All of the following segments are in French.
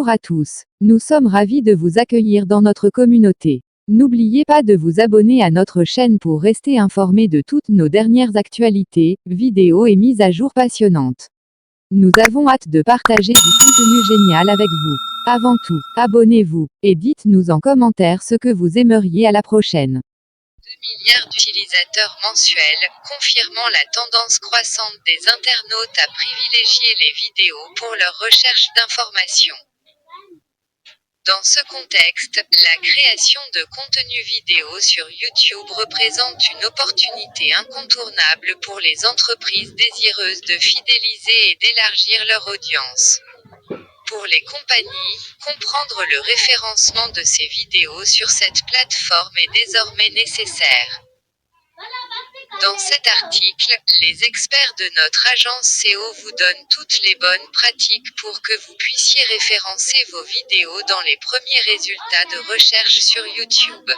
Bonjour à tous. Nous sommes ravis de vous accueillir dans notre communauté. N'oubliez pas de vous abonner à notre chaîne pour rester informé de toutes nos dernières actualités, vidéos et mises à jour passionnantes. Nous avons hâte de partager du contenu génial avec vous. Avant tout, abonnez-vous, et dites-nous en commentaire ce que vous aimeriez à la prochaine. 2 milliards d'utilisateurs mensuels, confirmant la tendance croissante des internautes à privilégier les vidéos pour leur recherche d'informations. Dans ce contexte, la création de contenu vidéo sur YouTube représente une opportunité incontournable pour les entreprises désireuses de fidéliser et d'élargir leur audience. Pour les compagnies, comprendre le référencement de ces vidéos sur cette plateforme est désormais nécessaire. Dans cet article, les experts de notre agence SEO vous donnent toutes les bonnes pratiques pour que vous puissiez référencer vos vidéos dans les premiers résultats de recherche sur YouTube.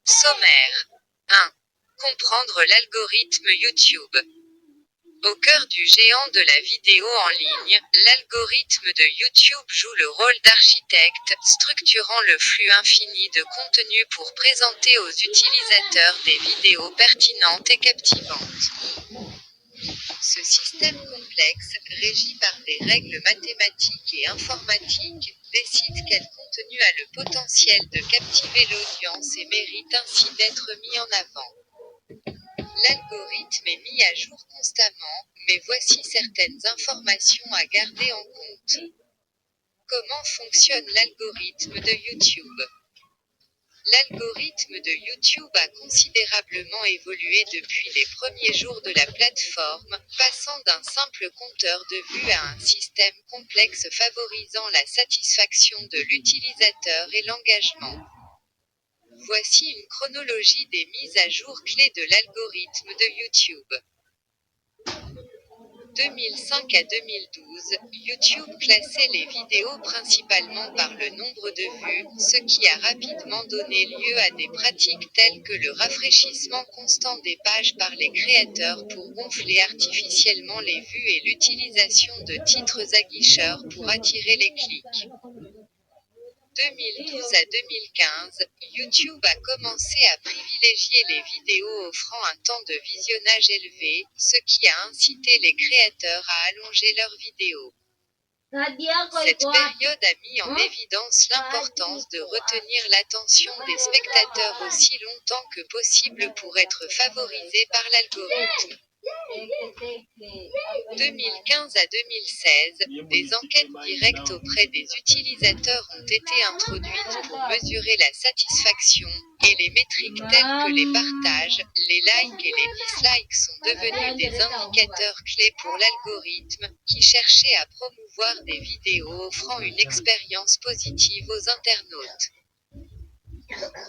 Sommaire 1. Comprendre l'algorithme YouTube. Au cœur du géant de la vidéo en ligne, l'algorithme de YouTube joue le rôle d'architecte, structurant le flux infini de contenu pour présenter aux utilisateurs des vidéos pertinentes et captivantes. Ce système complexe, régi par des règles mathématiques et informatiques, décide quel contenu a le potentiel de captiver l'audience et mérite ainsi d'être mis en avant. L'algorithme est mis à jour constamment, mais voici certaines informations à garder en compte. Comment fonctionne l'algorithme de YouTube? L'algorithme de YouTube a considérablement évolué depuis les premiers jours de la plateforme, passant d'un simple compteur de vues à un système complexe favorisant la satisfaction de l'utilisateur et l'engagement. Voici une chronologie des mises à jour clés de l'algorithme de YouTube. 2005 à 2012, YouTube classait les vidéos principalement par le nombre de vues, ce qui a rapidement donné lieu à des pratiques telles que le rafraîchissement constant des pages par les créateurs pour gonfler artificiellement les vues et l'utilisation de titres aguicheurs pour attirer les clics. 2012 à 2015, YouTube a commencé à privilégier les vidéos offrant un temps de visionnage élevé, ce qui a incité les créateurs à allonger leurs vidéos. Cette période a mis en évidence l'importance de retenir l'attention des spectateurs aussi longtemps que possible pour être favorisés par l'algorithme. 2015 à 2016, des enquêtes directes auprès des utilisateurs ont été introduites pour mesurer la satisfaction, et les métriques telles que les partages, les likes et les dislikes sont devenus des indicateurs clés pour l'algorithme, qui cherchait à promouvoir des vidéos offrant une expérience positive aux internautes.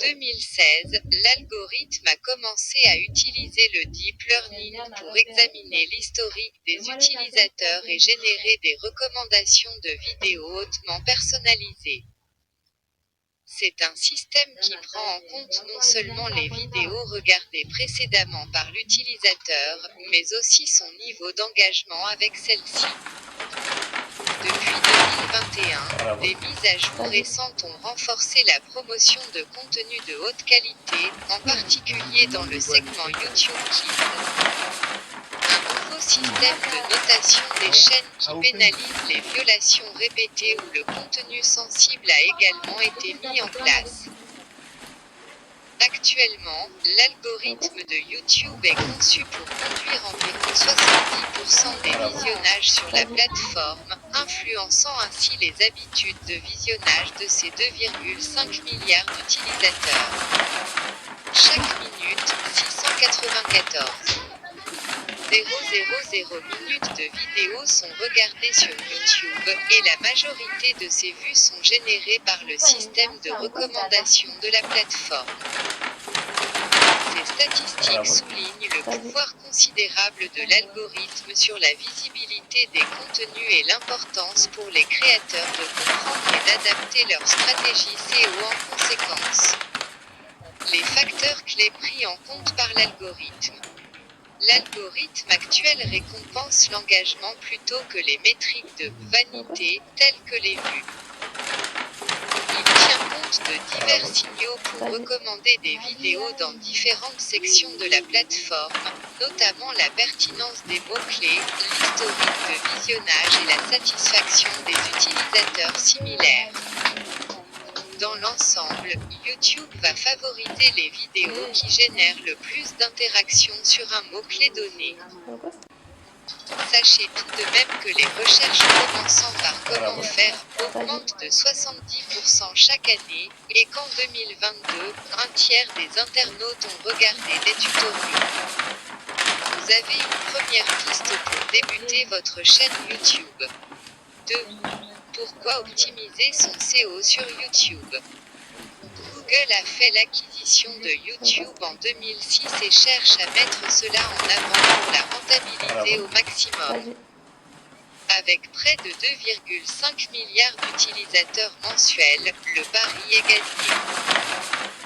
2016, l'algorithme a commencé à utiliser le deep learning pour examiner l'historique des utilisateurs et générer des recommandations de vidéos hautement personnalisées. C'est un système qui prend en compte non seulement les vidéos regardées précédemment par l'utilisateur, mais aussi son niveau d'engagement avec celle-ci. Depuis 2021, des mises à jour récentes ont renforcé la promotion de contenus de haute qualité, en particulier dans le segment YouTube Kids. Un nouveau système de notation des chaînes qui pénalise les violations répétées ou le contenu sensible a également été mis en place. Actuellement, l'algorithme de YouTube est conçu pour conduire environ 70% des visionnages sur la plateforme, influençant ainsi les habitudes de visionnage de ses 2,5 milliards d'utilisateurs. Chaque minute, 694. 000 minutes de vidéos sont regardées sur YouTube, et la majorité de ces vues sont générées par le système de recommandation de la plateforme. Ces statistiques soulignent le pouvoir considérable de l'algorithme sur la visibilité des contenus et l'importance pour les créateurs de comprendre et d'adapter leur stratégie SEO en conséquence. Les facteurs clés pris en compte par l'algorithme. L'algorithme actuel récompense l'engagement plutôt que les métriques de vanité, telles que les vues. compte de divers signaux pour recommander des vidéos dans différentes sections de la plateforme, notamment la pertinence des mots-clés, l'historique de visionnage et la satisfaction des utilisateurs similaires. Dans l'ensemble, YouTube va favoriser les vidéos qui génèrent le plus d'interactions sur un mot-clé donné. Sachez tout de même que les recherches commençant par comment faire augmentent de 70% chaque année, et qu'en 2022, un tiers des internautes ont regardé des tutoriels. Vous avez une première piste pour débuter votre chaîne YouTube. 2. Pourquoi optimiser son SEO sur YouTube? Google a fait l'acquisition de YouTube en 2006 et cherche à mettre cela en avant pour la rentabiliser au maximum. Avec près de 2,5 milliards d'utilisateurs mensuels, le pari est gagné.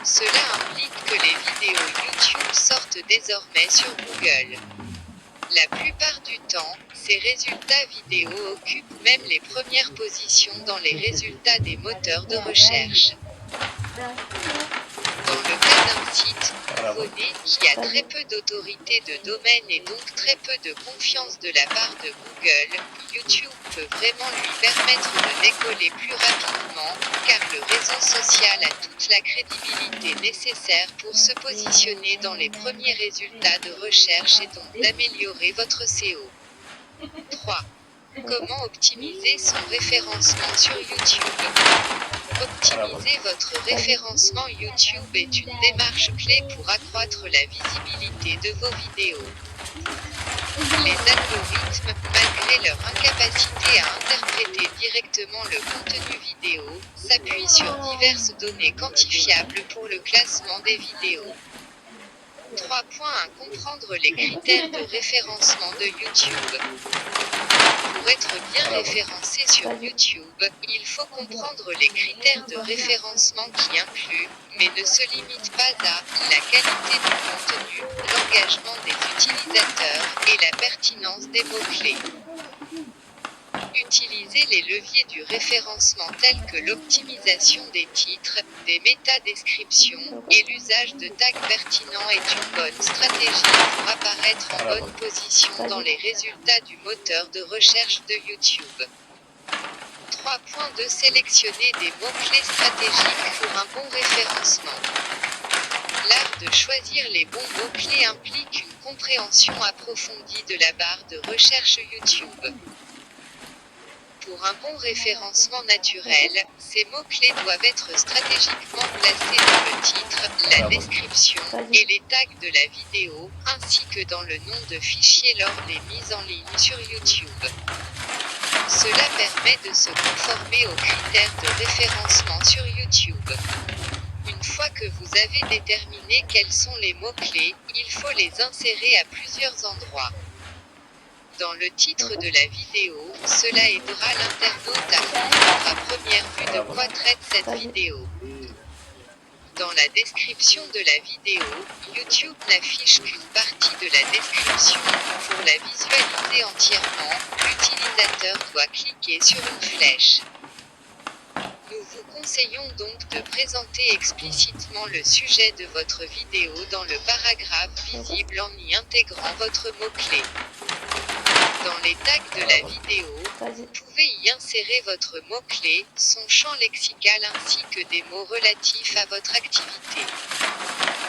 Cela implique que les vidéos YouTube sortent désormais sur Google. La plupart du temps, ces résultats vidéo occupent même les premières positions dans les résultats des moteurs de recherche. Dans le cas d'un site nouveau-né qui a très peu d'autorité de domaine et donc très peu de confiance de la part de Google, YouTube peut vraiment lui permettre de décoller plus rapidement, car le réseau social a toute la crédibilité nécessaire pour se positionner dans les premiers résultats de recherche et donc d'améliorer votre SEO. 3. Comment optimiser son référencement sur YouTube? Optimiser votre référencement YouTube est une démarche clé pour accroître la visibilité de vos vidéos. Les algorithmes, malgré leur incapacité à interpréter directement le contenu vidéo, s'appuient sur diverses données quantifiables pour le classement des vidéos. 3 points à comprendre les critères de référencement de YouTube. Pour être bien référencé sur YouTube, il faut comprendre les critères de référencement qui incluent, mais ne se limitent pas à, la qualité du contenu, l'engagement des utilisateurs et la pertinence des mots-clés. Utilisez les leviers du référencement tels que l'optimisation des titres, des métadescriptions, et l'usage de tags pertinents est une bonne stratégie pour apparaître en bonne position dans les résultats du moteur de recherche de YouTube. 3 points de sélectionner des mots-clés stratégiques pour un bon référencement. L'art de choisir les bons mots-clés implique une compréhension approfondie de la barre de recherche YouTube. Pour un bon référencement naturel, ces mots-clés doivent être stratégiquement placés dans le titre, la description, et les tags de la vidéo, ainsi que dans le nom de fichier lors des mises en ligne sur YouTube. Cela permet de se conformer aux critères de référencement sur YouTube. Une fois que vous avez déterminé quels sont les mots-clés, il faut les insérer à plusieurs endroits. Dans le titre de la vidéo, cela aidera l'internaute à comprendre à première vue de quoi traite cette vidéo. Dans la description de la vidéo, YouTube n'affiche qu'une partie de la description. Pour la visualiser entièrement, l'utilisateur doit cliquer sur une flèche. Nous vous conseillons donc de présenter explicitement le sujet de votre vidéo dans le paragraphe visible en y intégrant votre mot-clé. Dans les tags de la vidéo, vous pouvez y insérer votre mot-clé, son champ lexical ainsi que des mots relatifs à votre activité.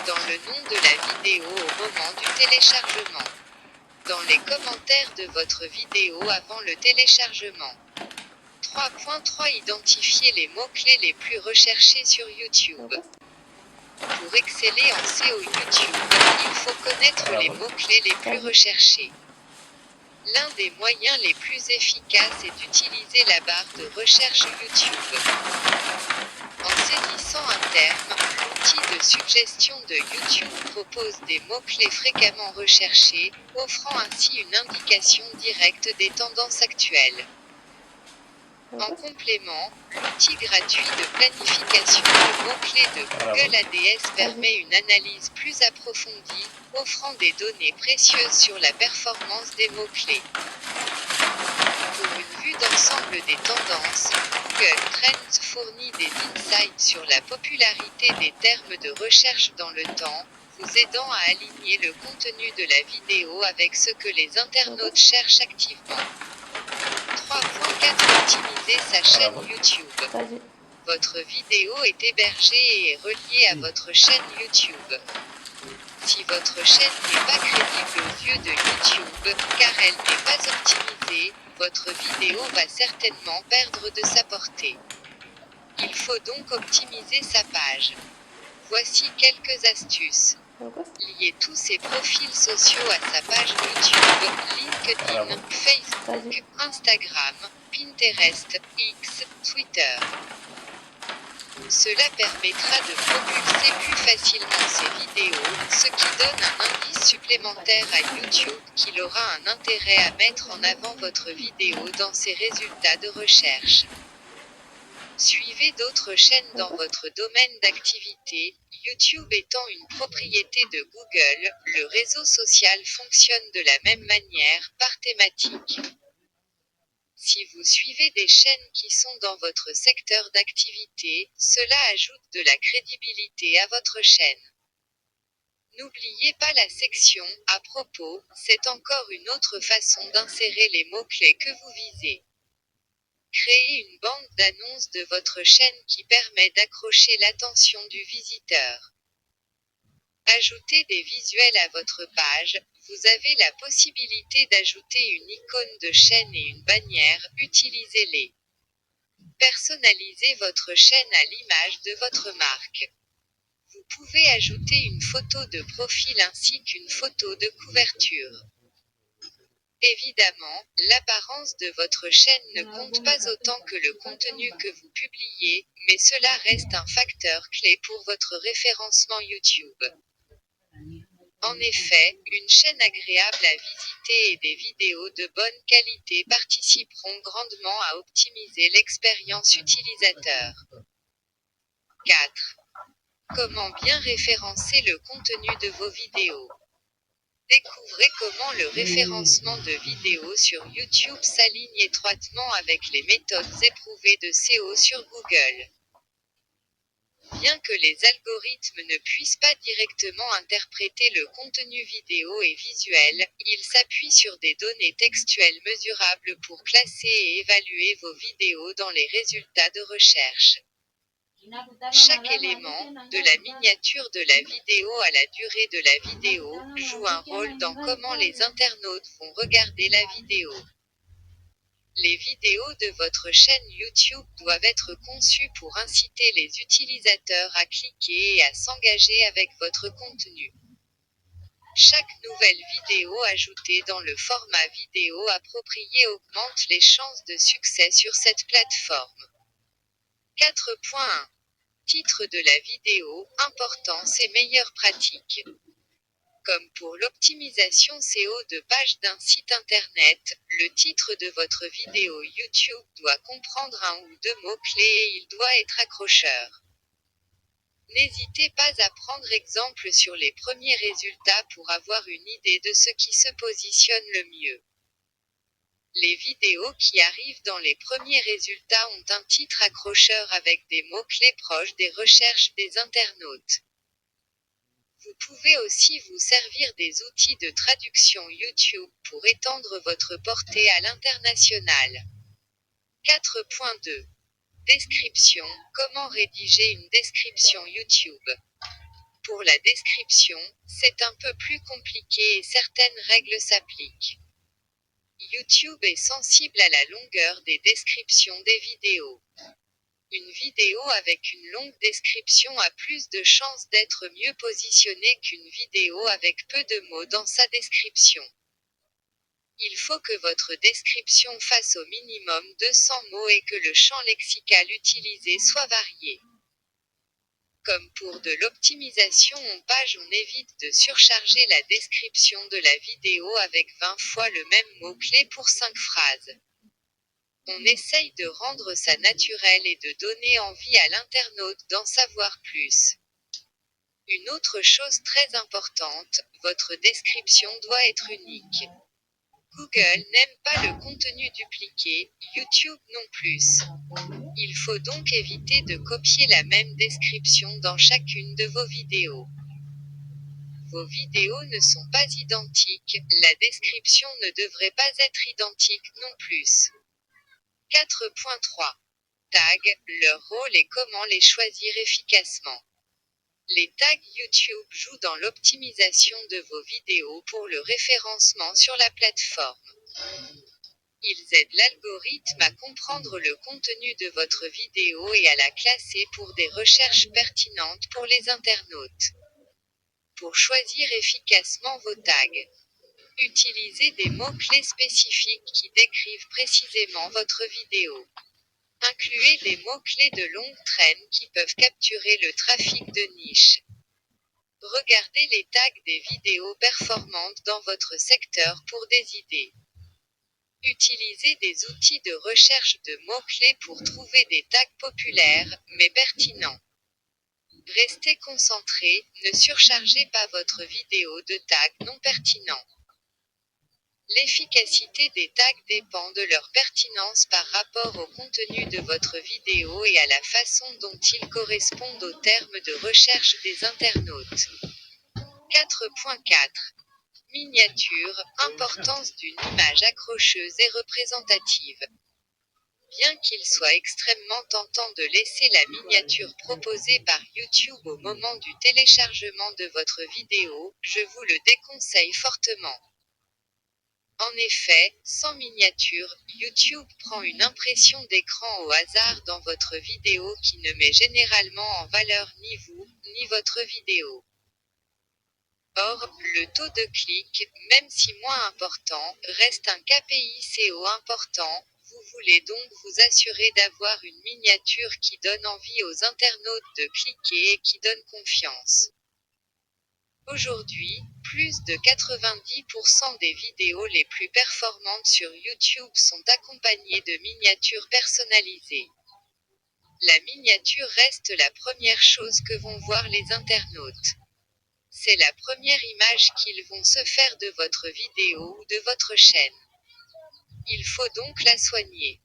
Dans le nom de la vidéo au moment du téléchargement. Dans les commentaires de votre vidéo avant le téléchargement. 3.3 Identifier les mots-clés les plus recherchés sur YouTube. Pour exceller en SEO YouTube, il faut connaître les mots-clés les plus recherchés. L'un des moyens les plus efficaces est d'utiliser la barre de recherche YouTube. En saisissant un terme, l'outil de suggestion de YouTube propose des mots-clés fréquemment recherchés, offrant ainsi une indication directe des tendances actuelles. En complément, l'outil gratuit de planification de mots-clés de Google Ads permet une analyse plus approfondie, offrant des données précieuses sur la performance des mots-clés. Pour une vue d'ensemble des tendances, Google Trends fournit des insights sur la popularité des termes de recherche dans le temps, vous aidant à aligner le contenu de la vidéo avec ce que les internautes cherchent activement. 3.4 Optimiser sa chaîne YouTube. Votre vidéo est hébergée et est reliée à votre chaîne YouTube. Si votre chaîne n'est pas crédible aux yeux de YouTube, car elle n'est pas optimisée, votre vidéo va certainement perdre de sa portée. Il faut donc optimiser sa page. Voici quelques astuces. Lier tous ses profils sociaux à sa page YouTube, LinkedIn, Facebook, Instagram, Pinterest, X, Twitter. Cela permettra de propulser plus facilement ses vidéos, ce qui donne un indice supplémentaire à YouTube qu'il aura un intérêt à mettre en avant votre vidéo dans ses résultats de recherche. Suivez d'autres chaînes dans votre domaine d'activité. YouTube étant une propriété de Google, le réseau social fonctionne de la même manière, par thématique. Si vous suivez des chaînes qui sont dans votre secteur d'activité, cela ajoute de la crédibilité à votre chaîne. N'oubliez pas la section « À propos », c'est encore une autre façon d'insérer les mots-clés que vous visez. Créez une bande d'annonces de votre chaîne qui permet d'accrocher l'attention du visiteur. Ajoutez des visuels à votre page, vous avez la possibilité d'ajouter une icône de chaîne et une bannière, utilisez-les. Personnalisez votre chaîne à l'image de votre marque. Vous pouvez ajouter une photo de profil ainsi qu'une photo de couverture. Évidemment, l'apparence de votre chaîne ne compte pas autant que le contenu que vous publiez, mais cela reste un facteur clé pour votre référencement YouTube. En effet, une chaîne agréable à visiter et des vidéos de bonne qualité participeront grandement à optimiser l'expérience utilisateur. 4. Comment bien référencer le contenu de vos vidéos. Découvrez comment le référencement de vidéos sur YouTube s'aligne étroitement avec les méthodes éprouvées de SEO sur Google. Bien que les algorithmes ne puissent pas directement interpréter le contenu vidéo et visuel, ils s'appuient sur des données textuelles mesurables pour classer et évaluer vos vidéos dans les résultats de recherche. Chaque élément, de la miniature de la vidéo à la durée de la vidéo, joue un rôle dans comment les internautes vont regarder la vidéo. Les vidéos de votre chaîne YouTube doivent être conçues pour inciter les utilisateurs à cliquer et à s'engager avec votre contenu. Chaque nouvelle vidéo ajoutée dans le format vidéo approprié augmente les chances de succès sur cette plateforme. 4.1 Titre de la vidéo, importance et meilleures pratiques. Comme pour l'optimisation SEO de page d'un site internet, le titre de votre vidéo YouTube doit comprendre un ou deux mots-clés et il doit être accrocheur. N'hésitez pas à prendre exemple sur les premiers résultats pour avoir une idée de ce qui se positionne le mieux. Les vidéos qui arrivent dans les premiers résultats ont un titre accrocheur avec des mots-clés proches des recherches des internautes. Vous pouvez aussi vous servir des outils de traduction YouTube pour étendre votre portée à l'international. 4.2 Description. Comment rédiger une description YouTube? Pour la description, c'est un peu plus compliqué et certaines règles s'appliquent. YouTube est sensible à la longueur des descriptions des vidéos. Une vidéo avec une longue description a plus de chances d'être mieux positionnée qu'une vidéo avec peu de mots dans sa description. Il faut que votre description fasse au minimum 200 mots et que le champ lexical utilisé soit varié. Comme pour de l'optimisation en page, on évite de surcharger la description de la vidéo avec 20 fois le même mot-clé pour 5 phrases. On essaye de rendre ça naturel et de donner envie à l'internaute d'en savoir plus. Une autre chose très importante, votre description doit être unique. Google n'aime pas le contenu dupliqué, YouTube non plus. Il faut donc éviter de copier la même description dans chacune de vos vidéos. Vos vidéos ne sont pas identiques, la description ne devrait pas être identique non plus. 4.3. Tags, leur rôle et comment les choisir efficacement. Les tags YouTube jouent dans l'optimisation de vos vidéos pour le référencement sur la plateforme. Ils aident l'algorithme à comprendre le contenu de votre vidéo et à la classer pour des recherches pertinentes pour les internautes. Pour choisir efficacement vos tags, utilisez des mots-clés spécifiques qui décrivent précisément votre vidéo. Incluez des mots-clés de longue traîne qui peuvent capturer le trafic de niche. Regardez les tags des vidéos performantes dans votre secteur pour des idées. Utilisez des outils de recherche de mots-clés pour trouver des tags populaires, mais pertinents. Restez concentré, ne surchargez pas votre vidéo de tags non pertinents. L'efficacité des tags dépend de leur pertinence par rapport au contenu de votre vidéo et à la façon dont ils correspondent aux termes de recherche des internautes. 4.4. Miniature, importance d'une image accrocheuse et représentative. Bien qu'il soit extrêmement tentant de laisser la miniature proposée par YouTube au moment du téléchargement de votre vidéo, je vous le déconseille fortement. En effet, sans miniature, YouTube prend une impression d'écran au hasard dans votre vidéo qui ne met généralement en valeur ni vous, ni votre vidéo. Or, le taux de clic, même si moins important, reste un KPI SEO important. Vous voulez donc vous assurer d'avoir une miniature qui donne envie aux internautes de cliquer et qui donne confiance. Aujourd'hui, plus de 90% des vidéos les plus performantes sur YouTube sont accompagnées de miniatures personnalisées. La miniature reste la première chose que vont voir les internautes. C'est la première image qu'ils vont se faire de votre vidéo ou de votre chaîne. Il faut donc la soigner.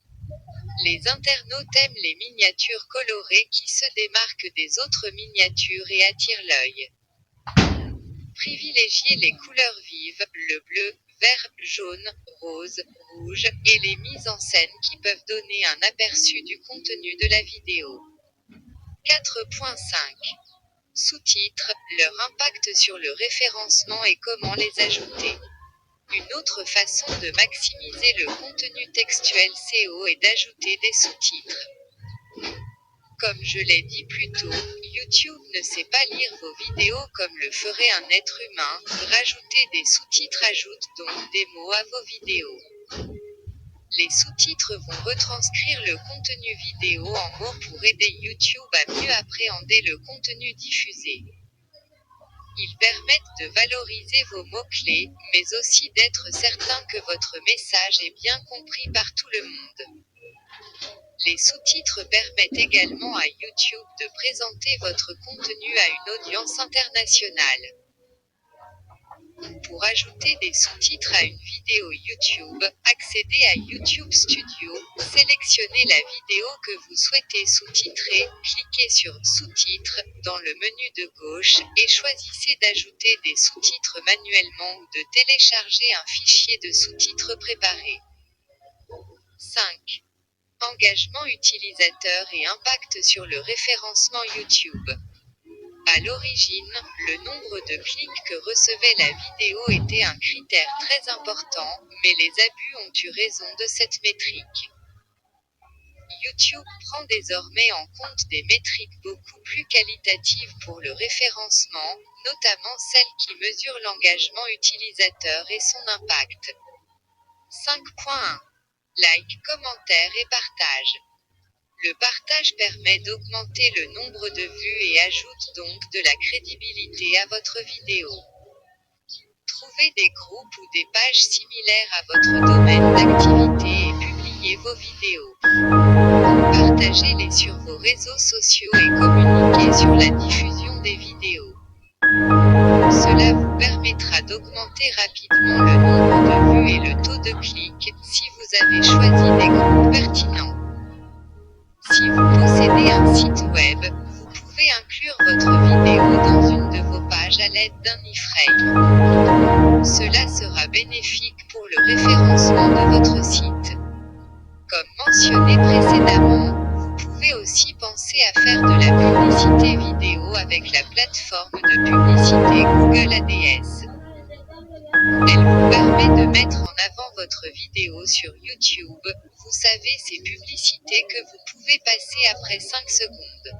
Les internautes aiment les miniatures colorées qui se démarquent des autres miniatures et attirent l'œil. Privilégiez les couleurs vives, le bleu, vert, jaune, rose, rouge, et les mises en scène qui peuvent donner un aperçu du contenu de la vidéo. 4.5. Sous-titres, leur impact sur le référencement et comment les ajouter. Une autre façon de maximiser le contenu textuel SEO est d'ajouter des sous-titres. Comme je l'ai dit plus tôt, YouTube ne sait pas lire vos vidéos comme le ferait un être humain. Rajouter des sous-titres ajoute donc des mots à vos vidéos. Les sous-titres vont retranscrire le contenu vidéo en mots pour aider YouTube à mieux appréhender le contenu diffusé. Ils permettent de valoriser vos mots-clés, mais aussi d'être certain que votre message est bien compris par tout le monde. Les sous-titres permettent également à YouTube de présenter votre contenu à une audience internationale. Pour ajouter des sous-titres à une vidéo YouTube, accédez à YouTube Studio, sélectionnez la vidéo que vous souhaitez sous-titrer, cliquez sur Sous-titres dans le menu de gauche et choisissez d'ajouter des sous-titres manuellement ou de télécharger un fichier de sous-titres préparé. 5. Engagement utilisateur et impact sur le référencement YouTube. À l'origine, le nombre de clics que recevait la vidéo était un critère très important, mais les abus ont eu raison de cette métrique. YouTube prend désormais en compte des métriques beaucoup plus qualitatives pour le référencement, notamment celles qui mesurent l'engagement utilisateur et son impact. 5.1. Like, commentaire et partage. Le partage permet d'augmenter le nombre de vues et ajoute donc de la crédibilité à votre vidéo. Trouvez des groupes ou des pages similaires à votre domaine d'activité et publiez vos vidéos. Partagez-les sur vos réseaux sociaux et communiquez sur la diffusion des vidéos. Cela vous permettra d'augmenter rapidement le nombre de vues et le taux de clic, si vous avez choisi des groupes pertinents. Si vous possédez un site web, vous pouvez inclure votre vidéo dans une de vos pages à l'aide d'un iframe. Cela sera bénéfique pour le référencement de votre site. Comme mentionné précédemment, vous pouvez aussi penser à faire de la publicité vidéo avec la plateforme de publicité Google Ads. Elle vous permet de mettre en avant votre vidéo sur YouTube, vous savez ces publicités que vous pouvez passer après 5 secondes.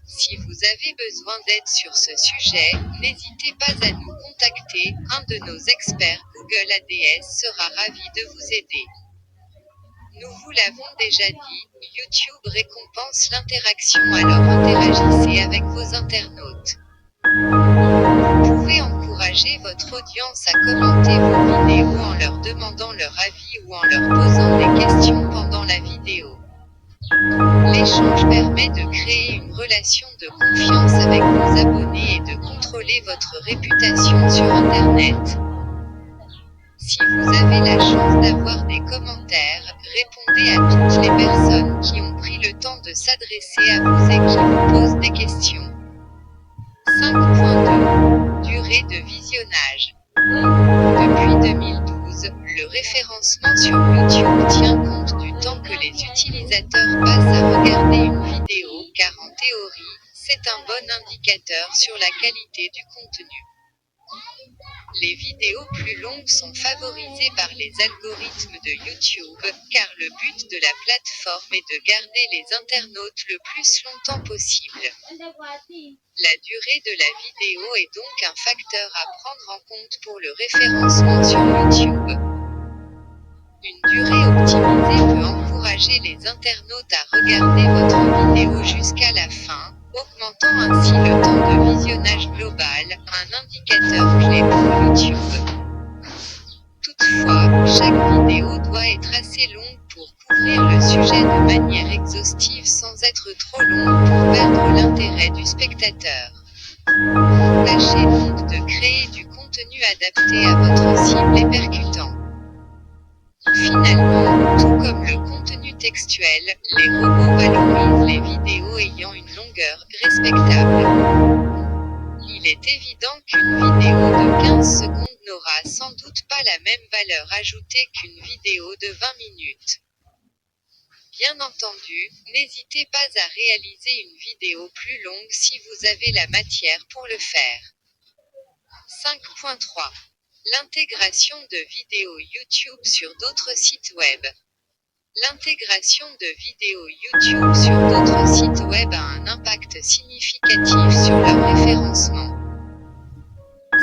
Si vous avez besoin d'aide sur ce sujet, n'hésitez pas à nous contacter, un de nos experts Google Ads sera ravi de vous aider. Nous vous l'avons déjà dit, YouTube récompense l'interaction, alors interagissez avec vos internautes. Vous pouvez encourager votre audience à commenter vos vidéos en leur demandant leur avis ou en leur posant des questions pendant la vidéo. L'échange permet de créer une relation de confiance avec vos abonnés et de contrôler votre réputation sur Internet. Si vous avez la chance d'avoir des commentaires, répondez à toutes les personnes qui ont pris le temps de s'adresser à vous et qui vous posent des questions. 5.2. Durée de visionnage. Depuis 2012, le référencement sur YouTube tient compte du temps que les utilisateurs passent à regarder une vidéo, car en théorie, c'est un bon indicateur sur la qualité du contenu. Les vidéos plus longues sont favorisées par les algorithmes de YouTube, car le but de la plateforme est de garder les internautes le plus longtemps possible. La durée de la vidéo est donc un facteur à prendre en compte pour le référencement sur YouTube. Une durée optimisée peut encourager les internautes à regarder votre vidéo jusqu'à la fin, augmentant ainsi le temps de visionnage global, un indicateur clé pour YouTube. Toutefois, chaque vidéo doit être assez longue pour couvrir le sujet de manière exhaustive sans être trop longue pour perdre l'intérêt du spectateur. Tâchez donc de créer du contenu adapté à votre cible et percutant. Finalement, tout comme le contenu textuel, les robots valorisent les vidéos ayant une longueur respectable. Il est évident qu'une vidéo de 15 secondes n'aura sans doute pas la même valeur ajoutée qu'une vidéo de 20 minutes. Bien entendu, n'hésitez pas à réaliser une vidéo plus longue si vous avez la matière pour le faire. 5.3. L'intégration de vidéos YouTube sur d'autres sites web. L'intégration de vidéos YouTube sur d'autres sites web a un impact significatif sur leur référencement.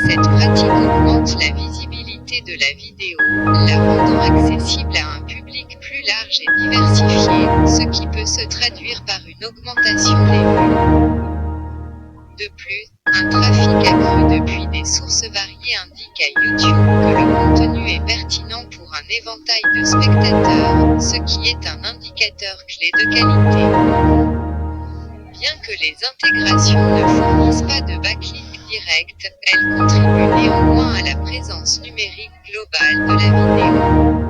Cette pratique augmente la visibilité de la vidéo, la rendant accessible à un public plus large et diversifié, ce qui peut se traduire par une augmentation des vues. De plus, un trafic accru depuis des sources variées indique à YouTube que le contenu est pertinent pour un éventail de spectateurs, ce qui est un indicateur clé de qualité. Bien que les intégrations ne fournissent pas de backlink direct, elles contribuent néanmoins à la présence numérique globale de la vidéo.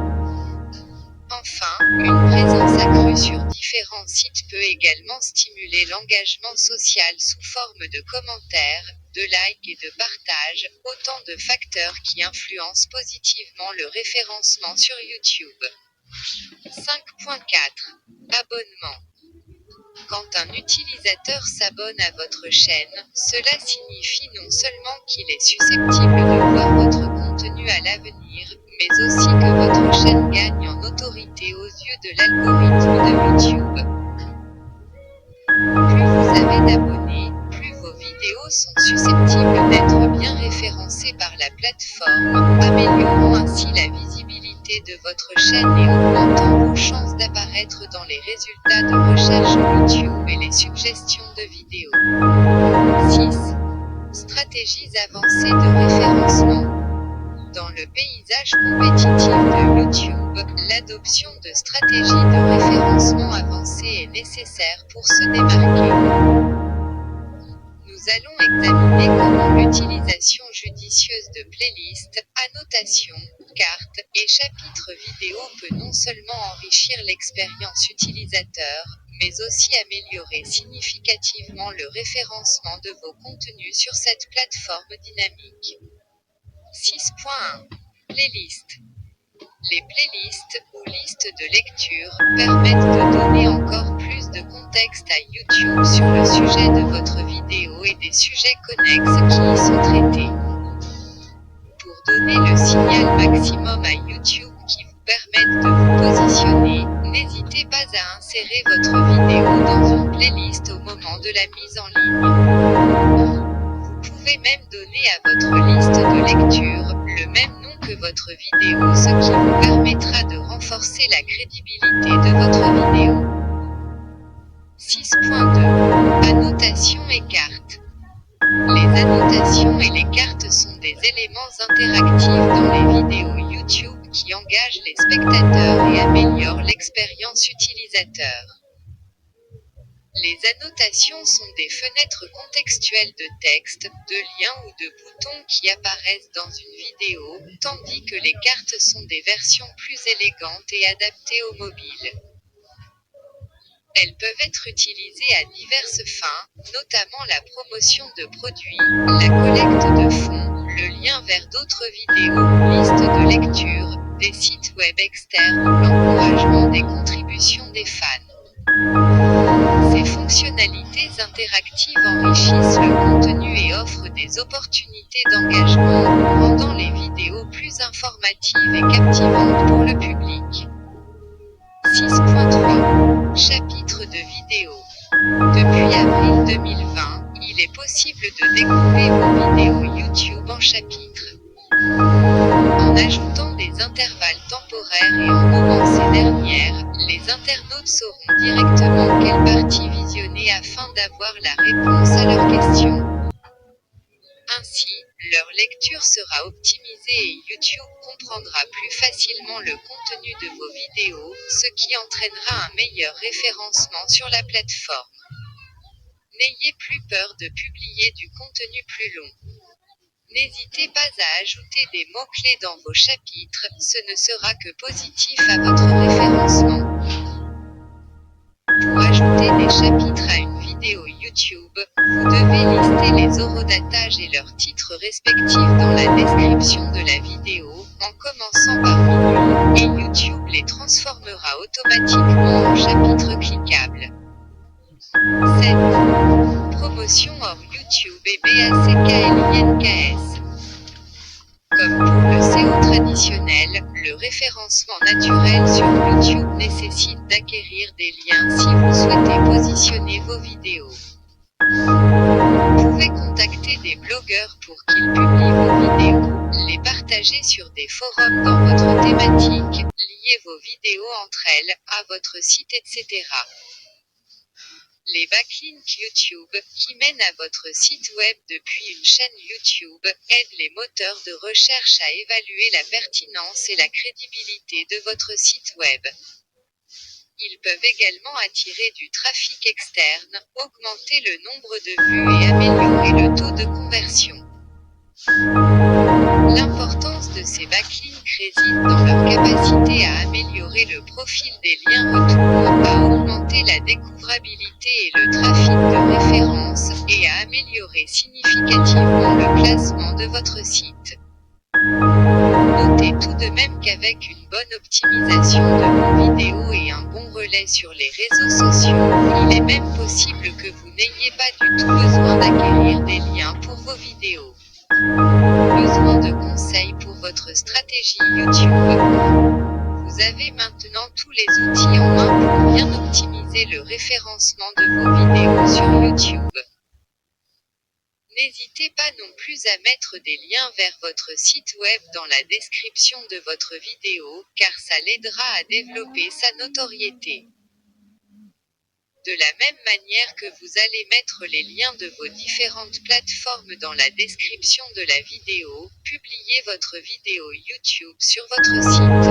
Enfin, une présence accrue sur différents sites peut également stimuler l'engagement social sous forme de commentaires, de likes et de partages, autant de facteurs qui influencent positivement le référencement sur YouTube. 5.4. Abonnement. Quand un utilisateur s'abonne à votre chaîne, cela signifie non seulement qu'il est susceptible de voir votre contenu à l'avenir, mais aussi que votre chaîne gagne en autorité aux yeux de l'algorithme de YouTube. Plus vous avez d'abonnés, plus vos vidéos sont susceptibles d'être bien référencées par la plateforme, améliorant ainsi la visibilité de votre chaîne et augmentant vos chances d'apparaître dans les résultats de recherche YouTube et les suggestions de vidéos. 6. Stratégies avancées de référencement. Dans le paysage compétitif de YouTube, l'adoption de stratégies de référencement avancées est nécessaire pour se démarquer. Nous Nous allons examiner comment l'utilisation judicieuse de playlists, annotations, cartes et chapitres vidéo peut non seulement enrichir l'expérience utilisateur, mais aussi améliorer significativement le référencement de vos contenus sur cette plateforme dynamique. 6.1. Playlists. Les playlists, ou listes de lecture, permettent de donner encore plus de contexte à YouTube sur le sujet de votre vidéo et des sujets connexes qui y sont traités. Pour donner le signal maximum à YouTube qui vous permette de vous positionner, n'hésitez pas à insérer votre vidéo dans une playlist au moment de la mise en ligne. Vous pouvez même donner à votre liste de lecture le même nom que votre vidéo, ce qui vous permettra de renforcer la crédibilité de votre vidéo. 6.2. Annotations et cartes. Les annotations et les cartes sont des éléments interactifs dans les vidéos YouTube qui engagent les spectateurs et améliorent l'expérience utilisateur. Les annotations sont des fenêtres contextuelles de texte, de liens ou de boutons qui apparaissent dans une vidéo, tandis que les cartes sont des versions plus élégantes et adaptées aux mobiles. Elles peuvent être utilisées à diverses fins, notamment la promotion de produits, la collecte de fonds, le lien vers d'autres vidéos ou listes de lecture, des sites web externes ou l'encouragement des contributions des fans. Ces fonctionnalités interactives enrichissent le contenu et offrent des opportunités d'engagement, rendant les vidéos plus informatives et captivantes pour le public. 6.3. Chapitres de vidéos. Depuis avril 2020, il est possible de découper vos vidéos YouTube en chapitres. En ajoutant des intervalles temporaires et en nommant ces dernières, les internautes sauront directement quelle partie visionner afin d'avoir la réponse à leurs questions. Ainsi, leur lecture sera optimisée et YouTube comprendra plus facilement le contenu de vos vidéos, ce qui entraînera un meilleur référencement sur la plateforme. N'ayez plus peur de publier du contenu plus long. N'hésitez pas à ajouter des mots-clés dans vos chapitres, ce ne sera que positif à votre référencement. Pour ajouter des chapitres à une vidéo YouTube, vous devez lister les horodatages et leurs titres respectifs dans la description de la vidéo, en commençant par minuit, et YouTube les transformera automatiquement en chapitres cliquables. 7. Promotion hors YouTube et BACKLINKS. Comme pour le SEO traditionnel, le référencement naturel sur YouTube nécessite d'acquérir des liens si vous souhaitez positionner vos vidéos. Vous pouvez contacter des blogueurs pour qu'ils publient vos vidéos, les partager sur des forums dans votre thématique, lier vos vidéos entre elles, à votre site, etc. Les backlinks YouTube, qui mènent à votre site web depuis une chaîne YouTube, aident les moteurs de recherche à évaluer la pertinence et la crédibilité de votre site web. Ils peuvent également attirer du trafic externe, augmenter le nombre de vues et améliorer le taux de conversion. L'importance de ces backlinks réside dans leur capacité à améliorer le profil des liens retours, à augmenter la découvrabilité et le trafic de référence, et à améliorer significativement le classement de votre site. Notez tout de même qu'avec une bonne optimisation de vos vidéos et un bon relais sur les réseaux sociaux, il est même possible que vous n'ayez pas du tout besoin d'acquérir des liens pour vos vidéos. Besoin de conseils pour votre stratégie YouTube? Vous avez maintenant tous les outils en main pour bien optimiser le référencement de vos vidéos sur YouTube. N'hésitez pas non plus à mettre des liens vers votre site web dans la description de votre vidéo, car ça l'aidera à développer sa notoriété. De la même manière que vous allez mettre les liens de vos différentes plateformes dans la description de la vidéo, publiez votre vidéo YouTube sur votre site.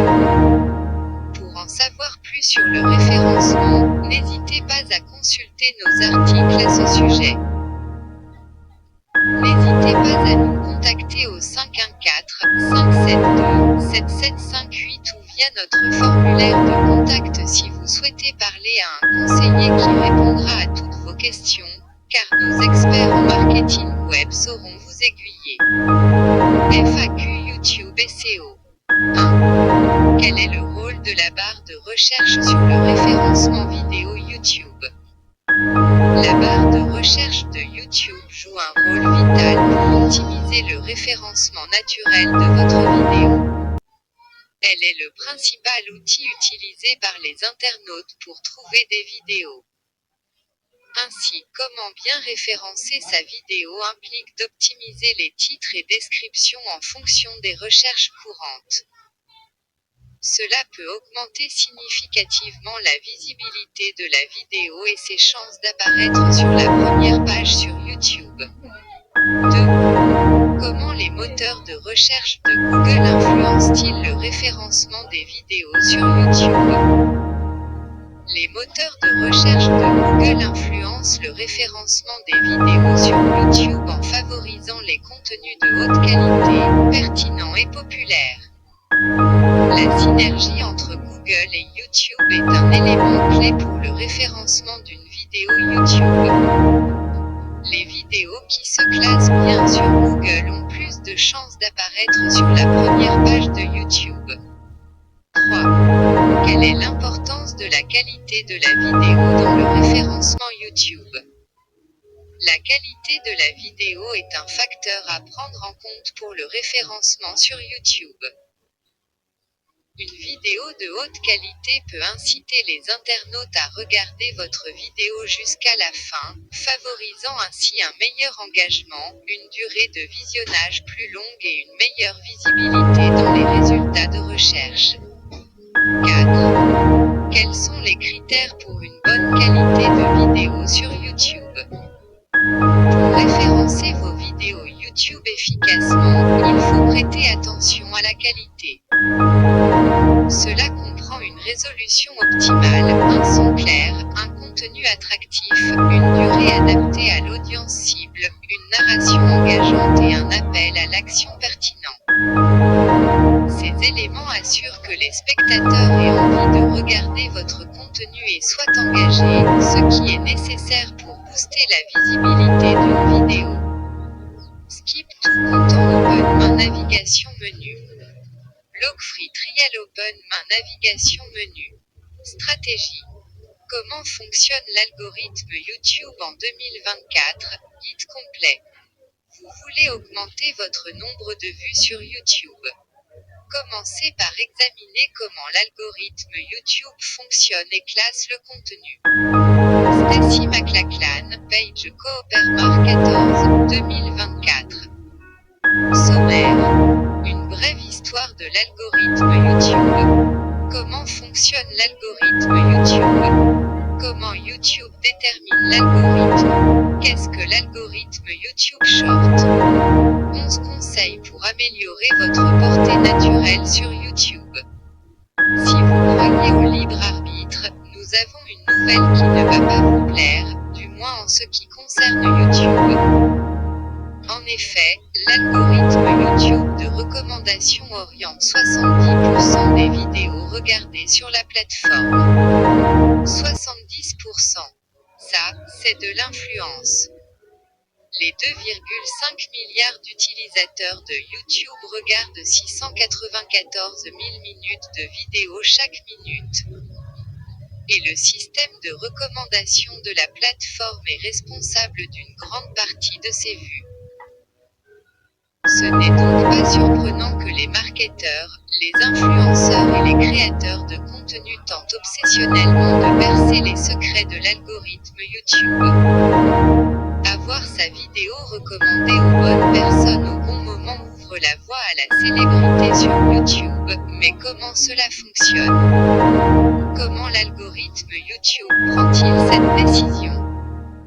Pour en savoir plus sur le référencement, n'hésitez pas à consulter nos articles à ce sujet. N'hésitez pas à nous contacter au 514-572-7758 ou via notre formulaire de contact si vous souhaitez parler à un conseiller qui répondra à toutes vos questions, car nos experts en marketing web sauront vous aiguiller. FAQ YouTube SEO 1. Quel est le rôle de la barre de recherche sur le référencement vidéo YouTube? La barre de recherche de YouTube joue un rôle vital pour optimiser le référencement naturel de votre vidéo. Elle est le principal outil utilisé par les internautes pour trouver des vidéos. Ainsi, comment bien référencer sa vidéo implique d'optimiser les titres et descriptions en fonction des recherches courantes. Cela peut augmenter significativement la visibilité de la vidéo et ses chances d'apparaître sur la première page sur YouTube. 2. Comment les moteurs de recherche de Google influencent-ils le référencement des vidéos sur YouTube? Les moteurs de recherche de Google influencent le référencement des vidéos sur YouTube en favorisant les contenus de haute qualité, pertinents et populaires. La synergie entre Google et YouTube est un élément clé pour le référencement d'une vidéo YouTube. Les vidéos qui se classent bien sur Google ont plus de chances d'apparaître sur la première page de YouTube. 3. Quelle est l'importance de la qualité de la vidéo dans le référencement YouTube? La qualité de la vidéo est un facteur à prendre en compte pour le référencement sur YouTube. Une vidéo de haute qualité peut inciter les internautes à regarder votre vidéo jusqu'à la fin, favorisant ainsi un meilleur engagement, une durée de visionnage plus longue et une meilleure visibilité dans les résultats de recherche. 4. Quels sont les critères pour une bonne qualité de vidéo sur YouTube? Pour référencer vos vidéos YouTube efficacement, il faut prêter attention à la qualité. Cela comprend une résolution optimale, un son clair, un contenu attractif, une durée adaptée à l'audience cible, une narration engageante et un appel à l'action pertinent. Ces éléments assurent que les spectateurs aient envie de regarder votre contenu et soient engagés, ce qui est nécessaire pour booster la visibilité d'une vidéo. Skip tout content open main navigation menu. Logfree trial open main navigation menu. Stratégie. Comment fonctionne l'algorithme YouTube en 2024? Guide complet. Vous voulez augmenter votre nombre de vues sur YouTube. Commencez par examiner comment l'algorithme YouTube fonctionne et classe le contenu. Stacy McLachlan, page Coopermar 14, 2024. Sommaire. Une brève histoire de l'algorithme YouTube. Comment fonctionne l'algorithme YouTube? Comment YouTube détermine l'algorithme? Qu'est-ce que l'algorithme YouTube Short? 11 conseils pour améliorer votre portée naturelle sur YouTube. Si vous croyez au libre arbitre, nous avons une nouvelle qui ne va pas vous plaire, du moins en ce qui concerne YouTube. En effet, l'algorithme YouTube de recommandation oriente 70% des vidéos regardées sur la plateforme. 70%. Ça, c'est de l'influence. Les 2,5 milliards d'utilisateurs de YouTube regardent 694 000 minutes de vidéos chaque minute. Et le système de recommandation de la plateforme est responsable d'une grande partie de ces vues. Ce n'est donc pas surprenant que les marketeurs, les influenceurs et les créateurs de contenu tentent obsessionnellement de percer les secrets de l'algorithme YouTube. Avoir sa vidéo recommandée aux bonnes personnes au bon moment ouvre la voie à la célébrité sur YouTube, mais comment cela fonctionne? Comment l'algorithme YouTube prend-il cette décision?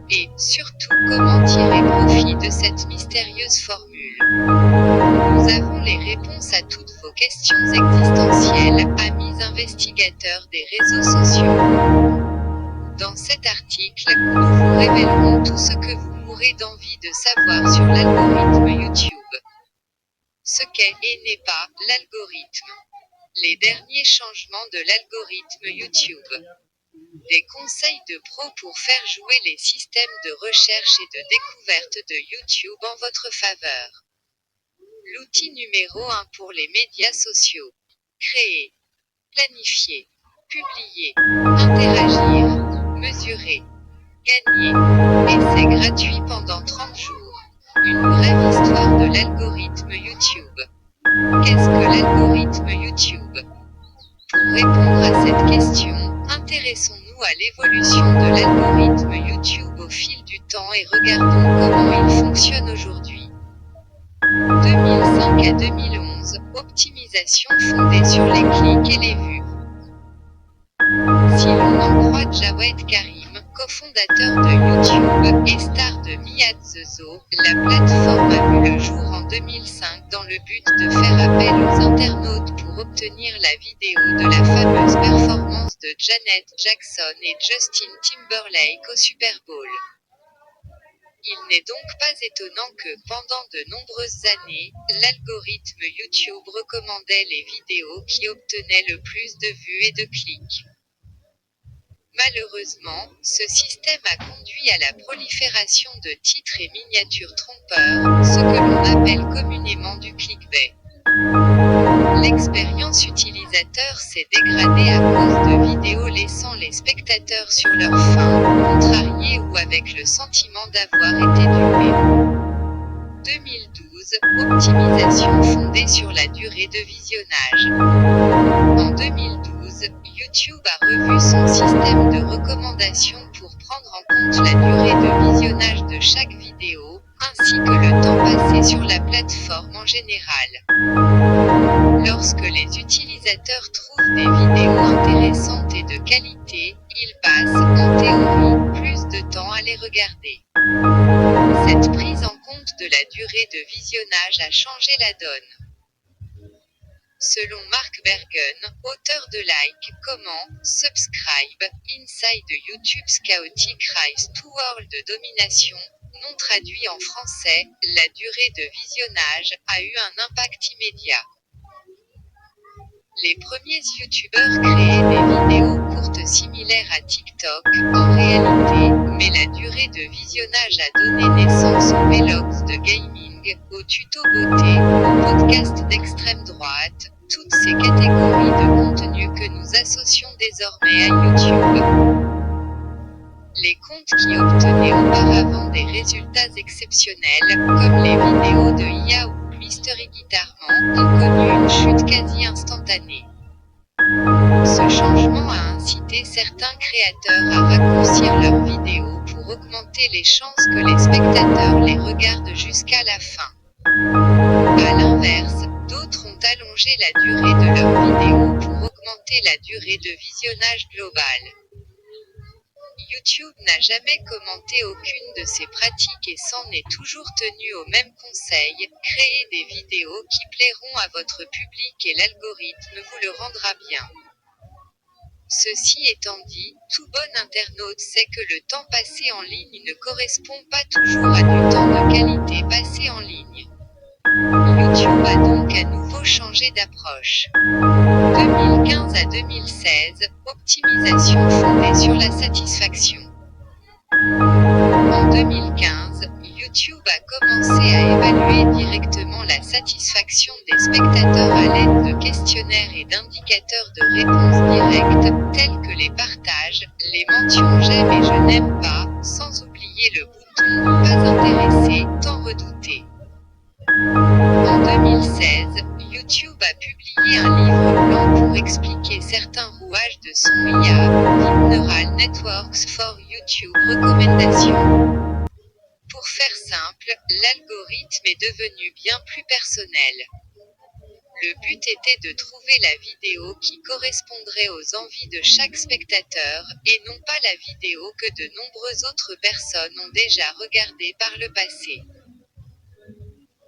Et, surtout, comment tirer profit de cette mystérieuse formule? Nous avons les réponses à toutes vos questions existentielles, amis investigateurs des réseaux sociaux. Dans cet article, nous vous révélerons tout ce que vous pourrez aurez d'envie de savoir sur l'algorithme YouTube. Ce qu'est et n'est pas l'algorithme. Les derniers changements de l'algorithme YouTube. Des conseils de pros pour faire jouer les systèmes de recherche et de découverte de YouTube en votre faveur. L'outil numéro 1 pour les médias sociaux. Créer, planifier, publier, interagir, mesurer, gagner. Et c'est gratuit pendant 30 jours. Une brève histoire de l'algorithme YouTube. Qu'est-ce que l'algorithme YouTube? Pour répondre à cette question, intéressons-nous à l'évolution de l'algorithme YouTube au fil du temps et regardons comment il fonctionne aujourd'hui. 2005 à 2011, optimisation fondée sur les clics et les vues. Si l'on en croit Jawed Karim, cofondateur de YouTube et star de Miyat the Zoo, la plateforme a vu le jour en 2005 dans le but de faire appel aux internautes pour obtenir la vidéo de la fameuse performance de Janet Jackson et Justin Timberlake au Super Bowl. Il n'est donc pas étonnant que, pendant de nombreuses années, l'algorithme YouTube recommandait les vidéos qui obtenaient le plus de vues et de clics. Malheureusement, ce système a conduit à la prolifération de titres et miniatures trompeurs, ce que l'on appelle communément du clickbait. L'expérience utilisateur s'est dégradée à cause de vidéos laissant les spectateurs sur leur faim, contrariés ou avec le sentiment d'avoir été dupés. 2012, optimisation fondée sur la durée de visionnage. En 2012, YouTube a revu son système de recommandation pour prendre en compte la durée de visionnage de chaque vidéo, ainsi que le temps passé sur la plateforme en général. Lorsque les utilisateurs trouvent des vidéos intéressantes et de qualité, ils passent, en théorie, plus de temps à les regarder. Cette prise en compte de la durée de visionnage a changé la donne. Selon Mark Bergen, auteur de Like, Comment, Subscribe, Inside YouTube's Chaotic Rise Toward Domination, non traduit en français, la durée de visionnage a eu un impact immédiat. Les premiers youtubeurs créaient des vidéos courtes similaires à TikTok, en réalité, mais la durée de visionnage a donné naissance aux vlogs de gaming, aux tutos beauté, aux podcasts d'extrême droite, toutes ces catégories de contenu que nous associons désormais à YouTube. Les comptes qui obtenaient auparavant des résultats exceptionnels, comme les vidéos de IA ou Mystery Guitarman, ont connu une chute quasi instantanée. Ce changement a incité certains créateurs à raccourcir leurs vidéos pour augmenter les chances que les spectateurs les regardent jusqu'à la fin. À l'inverse, d'autres ont allongé la durée de leurs vidéos pour augmenter la durée de visionnage globale. YouTube n'a jamais commenté aucune de ces pratiques et s'en est toujours tenu au même conseil, créez des vidéos qui plairont à votre public et l'algorithme vous le rendra bien. Ceci étant dit, tout bon internaute sait que le temps passé en ligne ne correspond pas toujours à du temps de qualité passé en ligne. YouTube a donc à nouveau changé d'approche. 2015 à 2016, optimisation fondée sur la satisfaction. En 2015, YouTube a commencé à évaluer directement la satisfaction des spectateurs à l'aide de questionnaires et d'indicateurs de réponse directe, tels que les partages, les mentions j'aime et je n'aime pas, sans oublier le bouton pas intéressé, tant redouté. En 2016, YouTube a publié un livre blanc pour expliquer certains rouages de son IA, Deep Neural Networks for YouTube Recommendations. Pour faire simple, l'algorithme est devenu bien plus personnel. Le but était de trouver la vidéo qui correspondrait aux envies de chaque spectateur, et non pas la vidéo que de nombreuses autres personnes ont déjà regardée par le passé.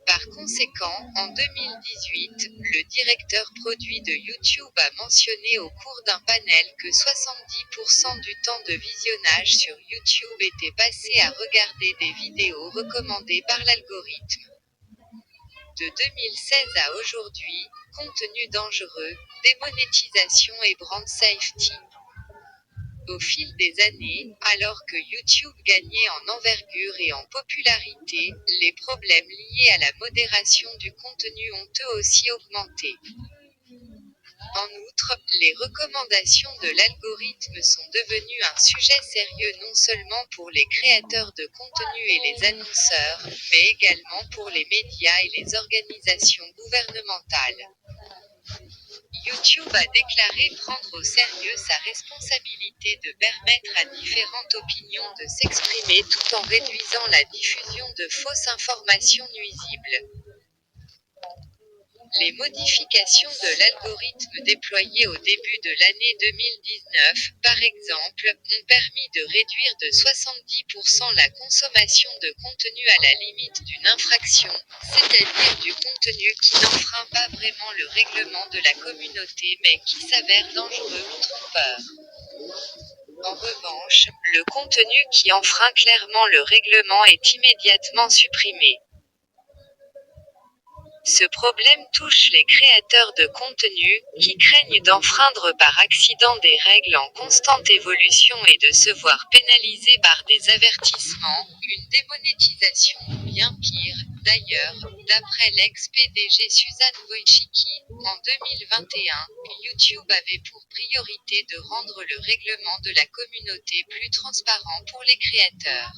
Par conséquent, en 2018, le directeur produit de YouTube a mentionné au cours d'un panel que 70% du temps de visionnage sur YouTube était passé à regarder des vidéos recommandées par l'algorithme. De 2016 à aujourd'hui, contenu dangereux, démonétisation et brand safety. Au fil des années, alors que YouTube gagnait en envergure et en popularité, les problèmes liés à la modération du contenu ont eux aussi augmenté. En outre, les recommandations de l'algorithme sont devenues un sujet sérieux non seulement pour les créateurs de contenu et les annonceurs, mais également pour les médias et les organisations gouvernementales. YouTube a déclaré prendre au sérieux sa responsabilité de permettre à différentes opinions de s'exprimer tout en réduisant la diffusion de fausses informations nuisibles. Les modifications de l'algorithme déployées au début de l'année 2019, par exemple, ont permis de réduire de 70% la consommation de contenu à la limite d'une infraction, c'est-à-dire du contenu qui n'enfreint pas vraiment le règlement de la communauté mais qui s'avère dangereux ou trompeur. En revanche, le contenu qui enfreint clairement le règlement est immédiatement supprimé. Ce problème touche les créateurs de contenu, qui craignent d'enfreindre par accident des règles en constante évolution et de se voir pénalisés par des avertissements, une démonétisation ou bien pire. D'ailleurs, d'après l'ex-PDG Susan Wojcicki, en 2021, YouTube avait pour priorité de rendre le règlement de la communauté plus transparent pour les créateurs.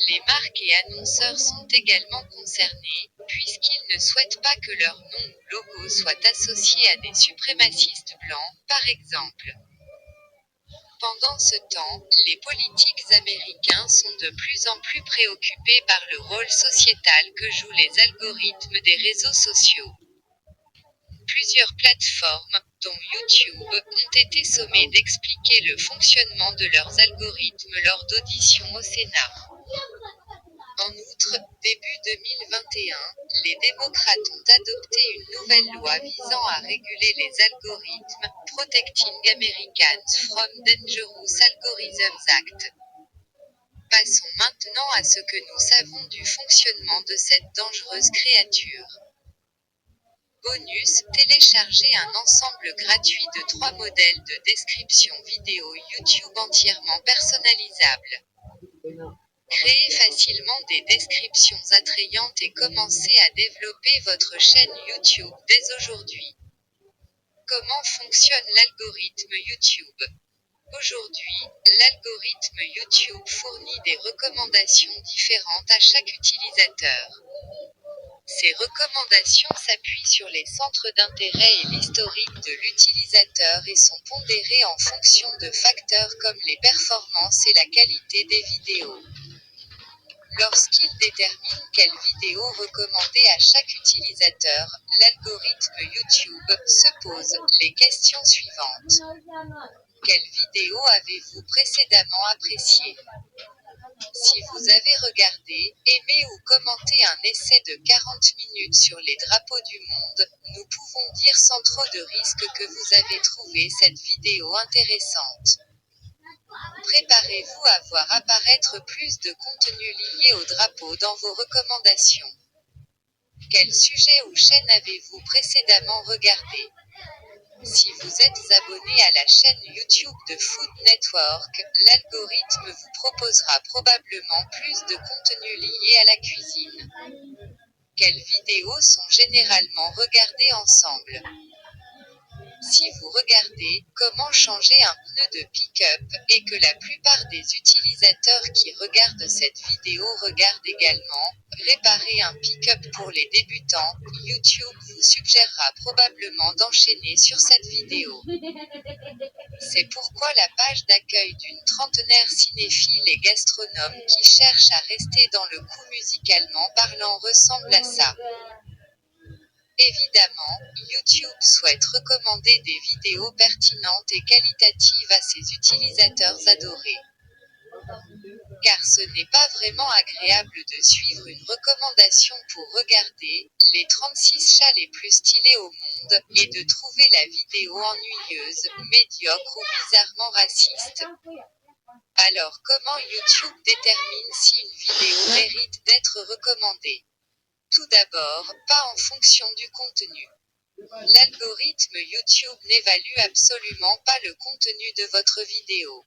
Les marques et annonceurs sont également concernés, puisqu'ils ne souhaitent pas que leur nom ou logo soit associé à des suprémacistes blancs, par exemple. Pendant ce temps, les politiques américains sont de plus en plus préoccupés par le rôle sociétal que jouent les algorithmes des réseaux sociaux. Plusieurs plateformes, dont YouTube, ont été sommées d'expliquer le fonctionnement de leurs algorithmes lors d'auditions au Sénat. En outre, début 2021, les démocrates ont adopté une nouvelle loi visant à réguler les algorithmes, Protecting Americans from Dangerous Algorithms Act. Passons maintenant à ce que nous savons du fonctionnement de cette dangereuse créature. Bonus, téléchargez un ensemble gratuit de 3 modèles de description vidéo YouTube entièrement personnalisables. Créez facilement des descriptions attrayantes et commencez à développer votre chaîne YouTube dès aujourd'hui. Comment fonctionne l'algorithme YouTube? Aujourd'hui, l'algorithme YouTube fournit des recommandations différentes à chaque utilisateur. Ces recommandations s'appuient sur les centres d'intérêt et l'historique de l'utilisateur et sont pondérées en fonction de facteurs comme les performances et la qualité des vidéos. Lorsqu'il détermine quelle vidéo recommander à chaque utilisateur, l'algorithme YouTube se pose les questions suivantes. Quelle vidéo avez-vous précédemment appréciée? Si vous avez regardé, aimé ou commenté un essai de 40 minutes sur les drapeaux du monde, nous pouvons dire sans trop de risque que vous avez trouvé cette vidéo intéressante. Préparez-vous à voir apparaître plus de contenu lié au drapeau dans vos recommandations. Quel sujet ou chaîne avez-vous précédemment regardé? Si vous êtes abonné à la chaîne YouTube de Food Network, l'algorithme vous proposera probablement plus de contenu lié à la cuisine. Quelles vidéos sont généralement regardées ensemble? Si vous regardez comment changer un pneu de pick-up, et que la plupart des utilisateurs qui regardent cette vidéo regardent également réparer un pick-up pour les débutants, YouTube vous suggérera probablement d'enchaîner sur cette vidéo. C'est pourquoi la page d'accueil d'une trentenaire cinéphile et gastronome qui cherche à rester dans le coup musicalement parlant ressemble à ça. Évidemment, YouTube souhaite recommander des vidéos pertinentes et qualitatives à ses utilisateurs adorés. Car ce n'est pas vraiment agréable de suivre une recommandation pour regarder les 36 chats les plus stylés au monde, et de trouver la vidéo ennuyeuse, médiocre ou bizarrement raciste. Alors comment YouTube détermine si une vidéo mérite d'être recommandée? Tout d'abord, pas en fonction du contenu. L'algorithme YouTube n'évalue absolument pas le contenu de votre vidéo.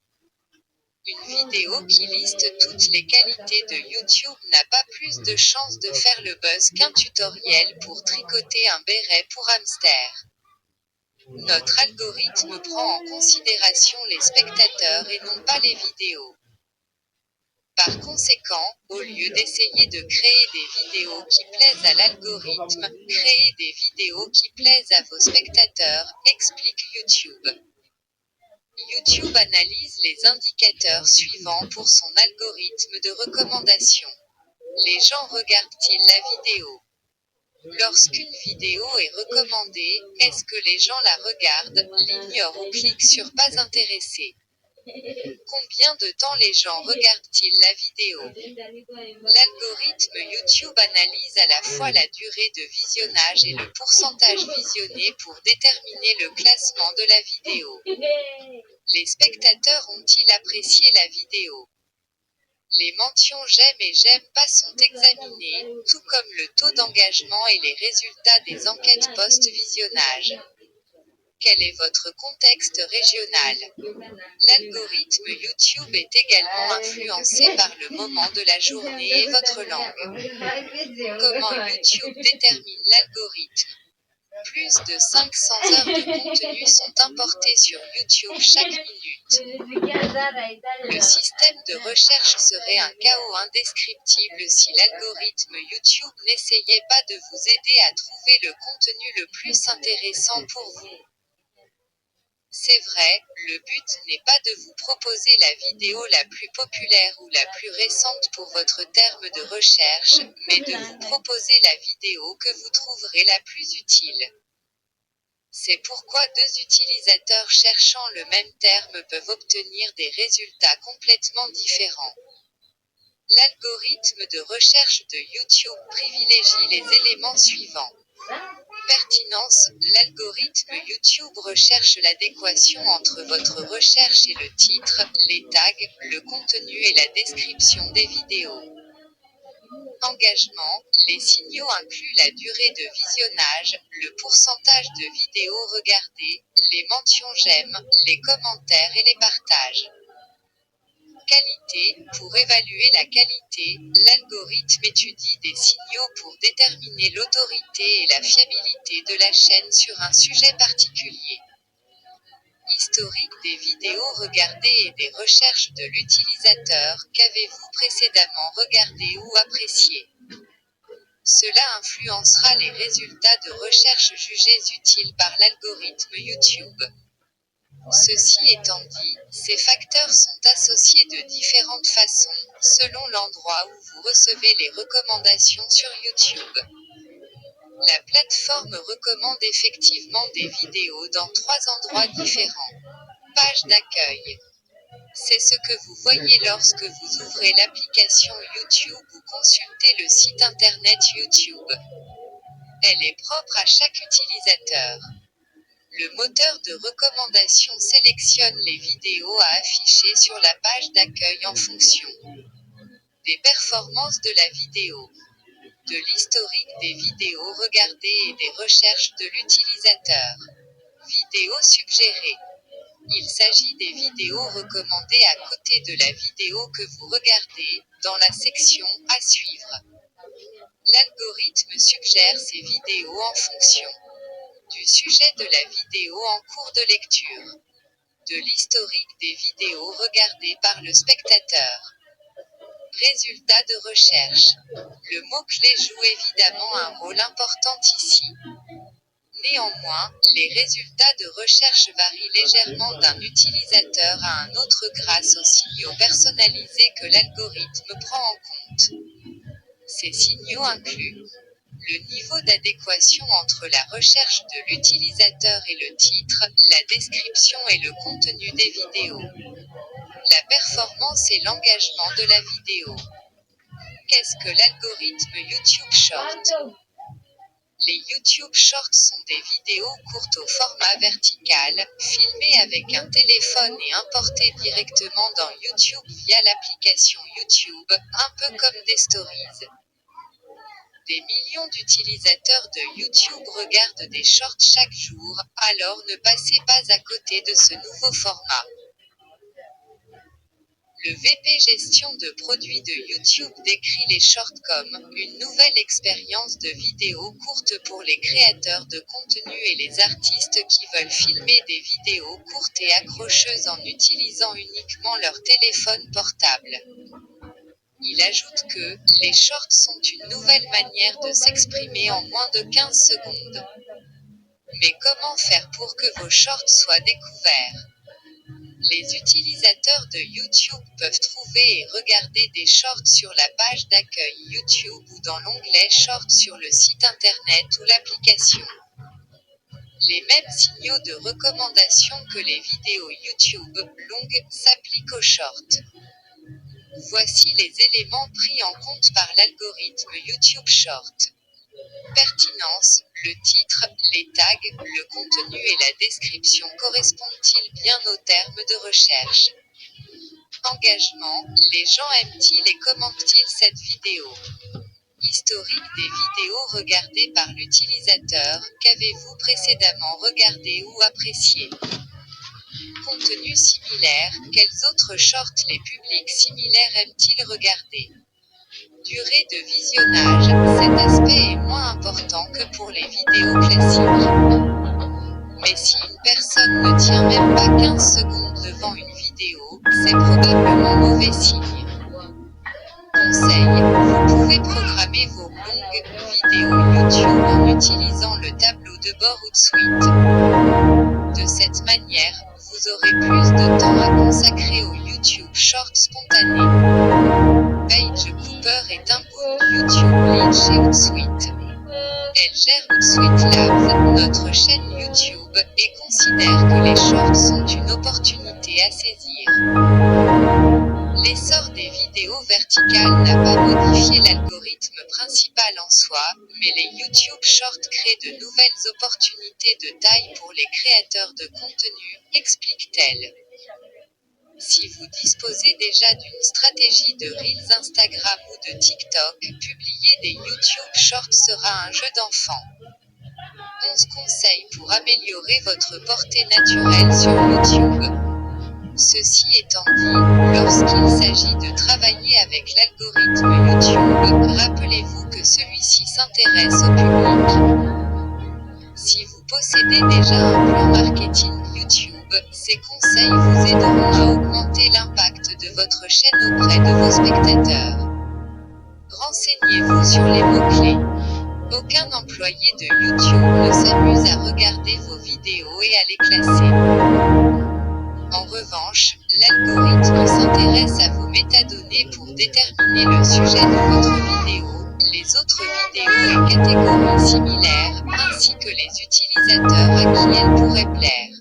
Une vidéo qui liste toutes les qualités de YouTube n'a pas plus de chances de faire le buzz qu'un tutoriel pour tricoter un béret pour hamster. Notre algorithme prend en considération les spectateurs et non pas les vidéos. Par conséquent, au lieu d'essayer de créer des vidéos qui plaisent à l'algorithme, créez des vidéos qui plaisent à vos spectateurs, explique YouTube. YouTube analyse les indicateurs suivants pour son algorithme de recommandation. Les gens regardent-ils la vidéo? Lorsqu'une vidéo est recommandée, est-ce que les gens la regardent, l'ignorent ou cliquent sur pas intéressé? Combien de temps les gens regardent-ils la vidéo? L'algorithme YouTube analyse à la fois la durée de visionnage et le pourcentage visionné pour déterminer le classement de la vidéo. Les spectateurs ont-ils apprécié la vidéo? Les mentions j'aime et j'aime pas sont examinées, tout comme le taux d'engagement et les résultats des enquêtes post-visionnage. Quel est votre contexte régional? L'algorithme YouTube est également influencé par le moment de la journée et votre langue. Comment YouTube détermine l'algorithme? Plus de 500 heures de contenu sont importées sur YouTube chaque minute. Le système de recherche serait un chaos indescriptible si l'algorithme YouTube n'essayait pas de vous aider à trouver le contenu le plus intéressant pour vous. C'est vrai, le but n'est pas de vous proposer la vidéo la plus populaire ou la plus récente pour votre terme de recherche, mais de vous proposer la vidéo que vous trouverez la plus utile. C'est pourquoi deux utilisateurs cherchant le même terme peuvent obtenir des résultats complètement différents. L'algorithme de recherche de YouTube privilégie les éléments suivants. Pertinence, l'algorithme YouTube recherche l'adéquation entre votre recherche et le titre, les tags, le contenu et la description des vidéos. Engagement, les signaux incluent la durée de visionnage, le pourcentage de vidéos regardées, les mentions j'aime, les commentaires et les partages. Qualité, pour évaluer la qualité, l'algorithme étudie des signaux pour déterminer l'autorité et la fiabilité de la chaîne sur un sujet particulier. Historique des vidéos regardées et des recherches de l'utilisateur, qu'avez-vous précédemment regardé ou apprécié? Cela influencera les résultats de recherche jugés utiles par l'algorithme YouTube. Ceci étant dit, ces facteurs sont associés de différentes façons, selon l'endroit où vous recevez les recommandations sur YouTube. La plateforme recommande effectivement des vidéos dans 3 endroits différents. Page d'accueil. C'est ce que vous voyez lorsque vous ouvrez l'application YouTube ou consultez le site internet YouTube. Elle est propre à chaque utilisateur. Le moteur de recommandation sélectionne les vidéos à afficher sur la page d'accueil en fonction des performances de la vidéo, de l'historique des vidéos regardées et des recherches de l'utilisateur. Vidéos suggérées. Il s'agit des vidéos recommandées à côté de la vidéo que vous regardez, dans la section « À suivre ». L'algorithme suggère ces vidéos en fonction du sujet de la vidéo en cours de lecture, de l'historique des vidéos regardées par le spectateur. Résultats de recherche. Le mot-clé joue évidemment un rôle important ici. Néanmoins, les résultats de recherche varient légèrement d'un utilisateur à un autre grâce aux signaux personnalisés que l'algorithme prend en compte. Ces signaux incluent Le niveau d'adéquation entre la recherche de l'utilisateur et le titre, la description et le contenu des vidéos. La performance et l'engagement de la vidéo. Qu'est-ce que l'algorithme YouTube Short? Les YouTube Shorts sont des vidéos courtes au format vertical, filmées avec un téléphone et importées directement dans YouTube via l'application YouTube, un peu comme des stories. Des millions d'utilisateurs de YouTube regardent des shorts chaque jour, alors ne passez pas à côté de ce nouveau format. Le VP Gestion de produits de YouTube décrit les shorts comme une nouvelle expérience de vidéos courtes pour les créateurs de contenu et les artistes qui veulent filmer des vidéos courtes et accrocheuses en utilisant uniquement leur téléphone portable. Il ajoute que les shorts sont une nouvelle manière de s'exprimer en moins de 15 secondes. Mais comment faire pour que vos shorts soient découverts? Les utilisateurs de YouTube peuvent trouver et regarder des shorts sur la page d'accueil YouTube ou dans l'onglet Shorts sur le site internet ou l'application. Les mêmes signaux de recommandation que les vidéos YouTube longues s'appliquent aux shorts. Voici les éléments pris en compte par l'algorithme YouTube Short. Pertinence, le titre, les tags, le contenu et la description correspondent-ils bien aux termes de recherche? Engagement, les gens aiment-ils et commentent-ils cette vidéo? Historique des vidéos regardées par l'utilisateur, qu'avez-vous précédemment regardé ou apprécié? Contenu similaire, quels autres shorts les publics similaires aiment-ils regarder? Durée de visionnage, cet aspect est moins important que pour les vidéos classiques. Mais si une personne ne tient même pas 15 secondes devant une vidéo, c'est probablement mauvais signe. Conseil, vous pouvez programmer vos longues vidéos YouTube en utilisant le tableau de bord Hootsuite. De cette manière, vous aurez plus de temps à consacrer au YouTube Short spontané. Paige Cooper est un boom YouTube lead chez Hootsuite. Elle gère Hootsuite Labs, notre chaîne YouTube, et considère que les shorts sont une opportunité à saisir. L'essor des vidéos verticales n'a pas modifié l'algorithme principal en soi, mais les YouTube Shorts créent de nouvelles opportunités de taille pour les créateurs de contenu, explique-t-elle. Si vous disposez déjà d'une stratégie de Reels Instagram ou de TikTok, publier des YouTube Shorts sera un jeu d'enfant. 11 conseils pour améliorer votre portée naturelle sur YouTube. Ceci étant dit, lorsqu'il s'agit de travailler avec l'algorithme YouTube, rappelez-vous que celui-ci s'intéresse au public. Si vous possédez déjà un plan marketing YouTube, ces conseils vous aideront à augmenter l'impact de votre chaîne auprès de vos spectateurs. Renseignez-vous sur les mots-clés. Aucun employé de YouTube ne s'amuse à regarder vos vidéos et à les classer. En revanche, l'algorithme s'intéresse à vos métadonnées pour déterminer le sujet de votre vidéo, les autres vidéos et catégories similaires, ainsi que les utilisateurs à qui elle pourrait plaire.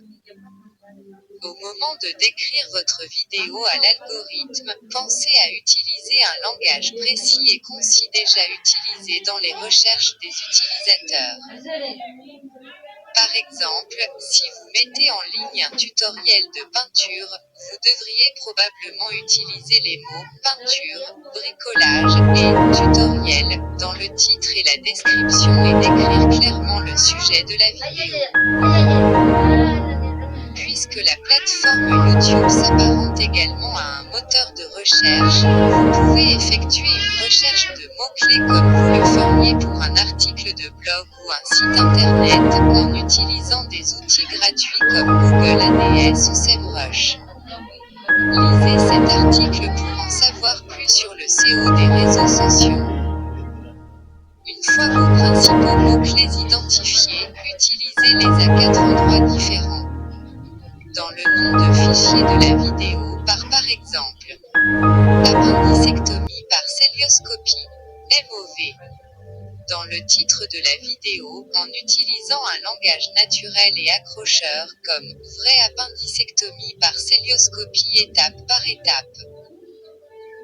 Au moment de décrire votre vidéo à l'algorithme, pensez à utiliser un langage précis et concis déjà utilisé dans les recherches des utilisateurs. Par exemple, si vous mettez en ligne un tutoriel de peinture, vous devriez probablement utiliser les mots peinture, bricolage et tutoriel dans le titre et la description et décrire clairement le sujet de la vidéo. Puisque la plateforme YouTube s'apparente également à un moteur de recherche, vous pouvez effectuer une recherche de mots-clés comme vous le feriez pour un article de blog ou un site internet, en utilisant des outils gratuits comme Google ADS ou SEMrush. Lisez cet article pour en savoir plus sur le SEO des réseaux sociaux. Une fois vos principaux mots-clés identifiés, utilisez-les à 4 endroits différents. Dans le nom de fichier de la vidéo, par exemple, appendicectomie par célioscopie, MOV. dans le titre de la vidéo, en utilisant un langage naturel et accrocheur, comme « vraie appendicectomie par cœlioscopie étape par étape ».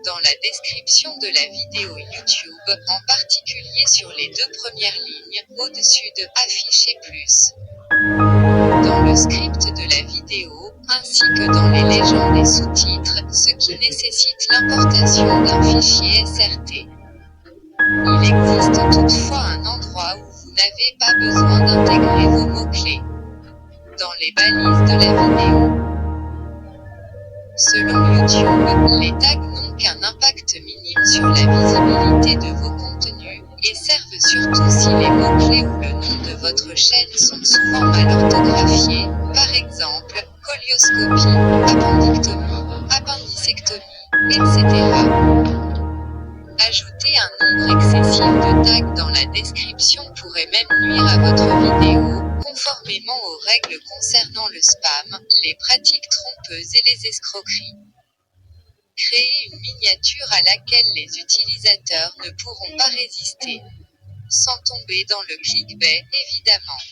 Dans la description de la vidéo YouTube, en particulier sur les 2 premières lignes, au-dessus de « Afficher plus ». Dans le script de la vidéo, ainsi que dans les légendes et sous-titres, ce qui nécessite l'importation d'un fichier SRT. Il existe toutefois un endroit où vous n'avez pas besoin d'intégrer vos mots-clés. Dans les balises de la vidéo. Selon YouTube, les tags n'ont qu'un impact minime sur la visibilité de vos contenus, et servent surtout si les mots-clés ou le nom de votre chaîne sont souvent mal orthographiés, par exemple, cœlioscopie, appendictomie, appendicectomie, etc. Ajouter un nombre excessif de tags dans la description pourrait même nuire à votre vidéo, conformément aux règles concernant le spam, les pratiques trompeuses et les escroqueries. Créer une miniature à laquelle les utilisateurs ne pourront pas résister. Sans tomber dans le clickbait, évidemment.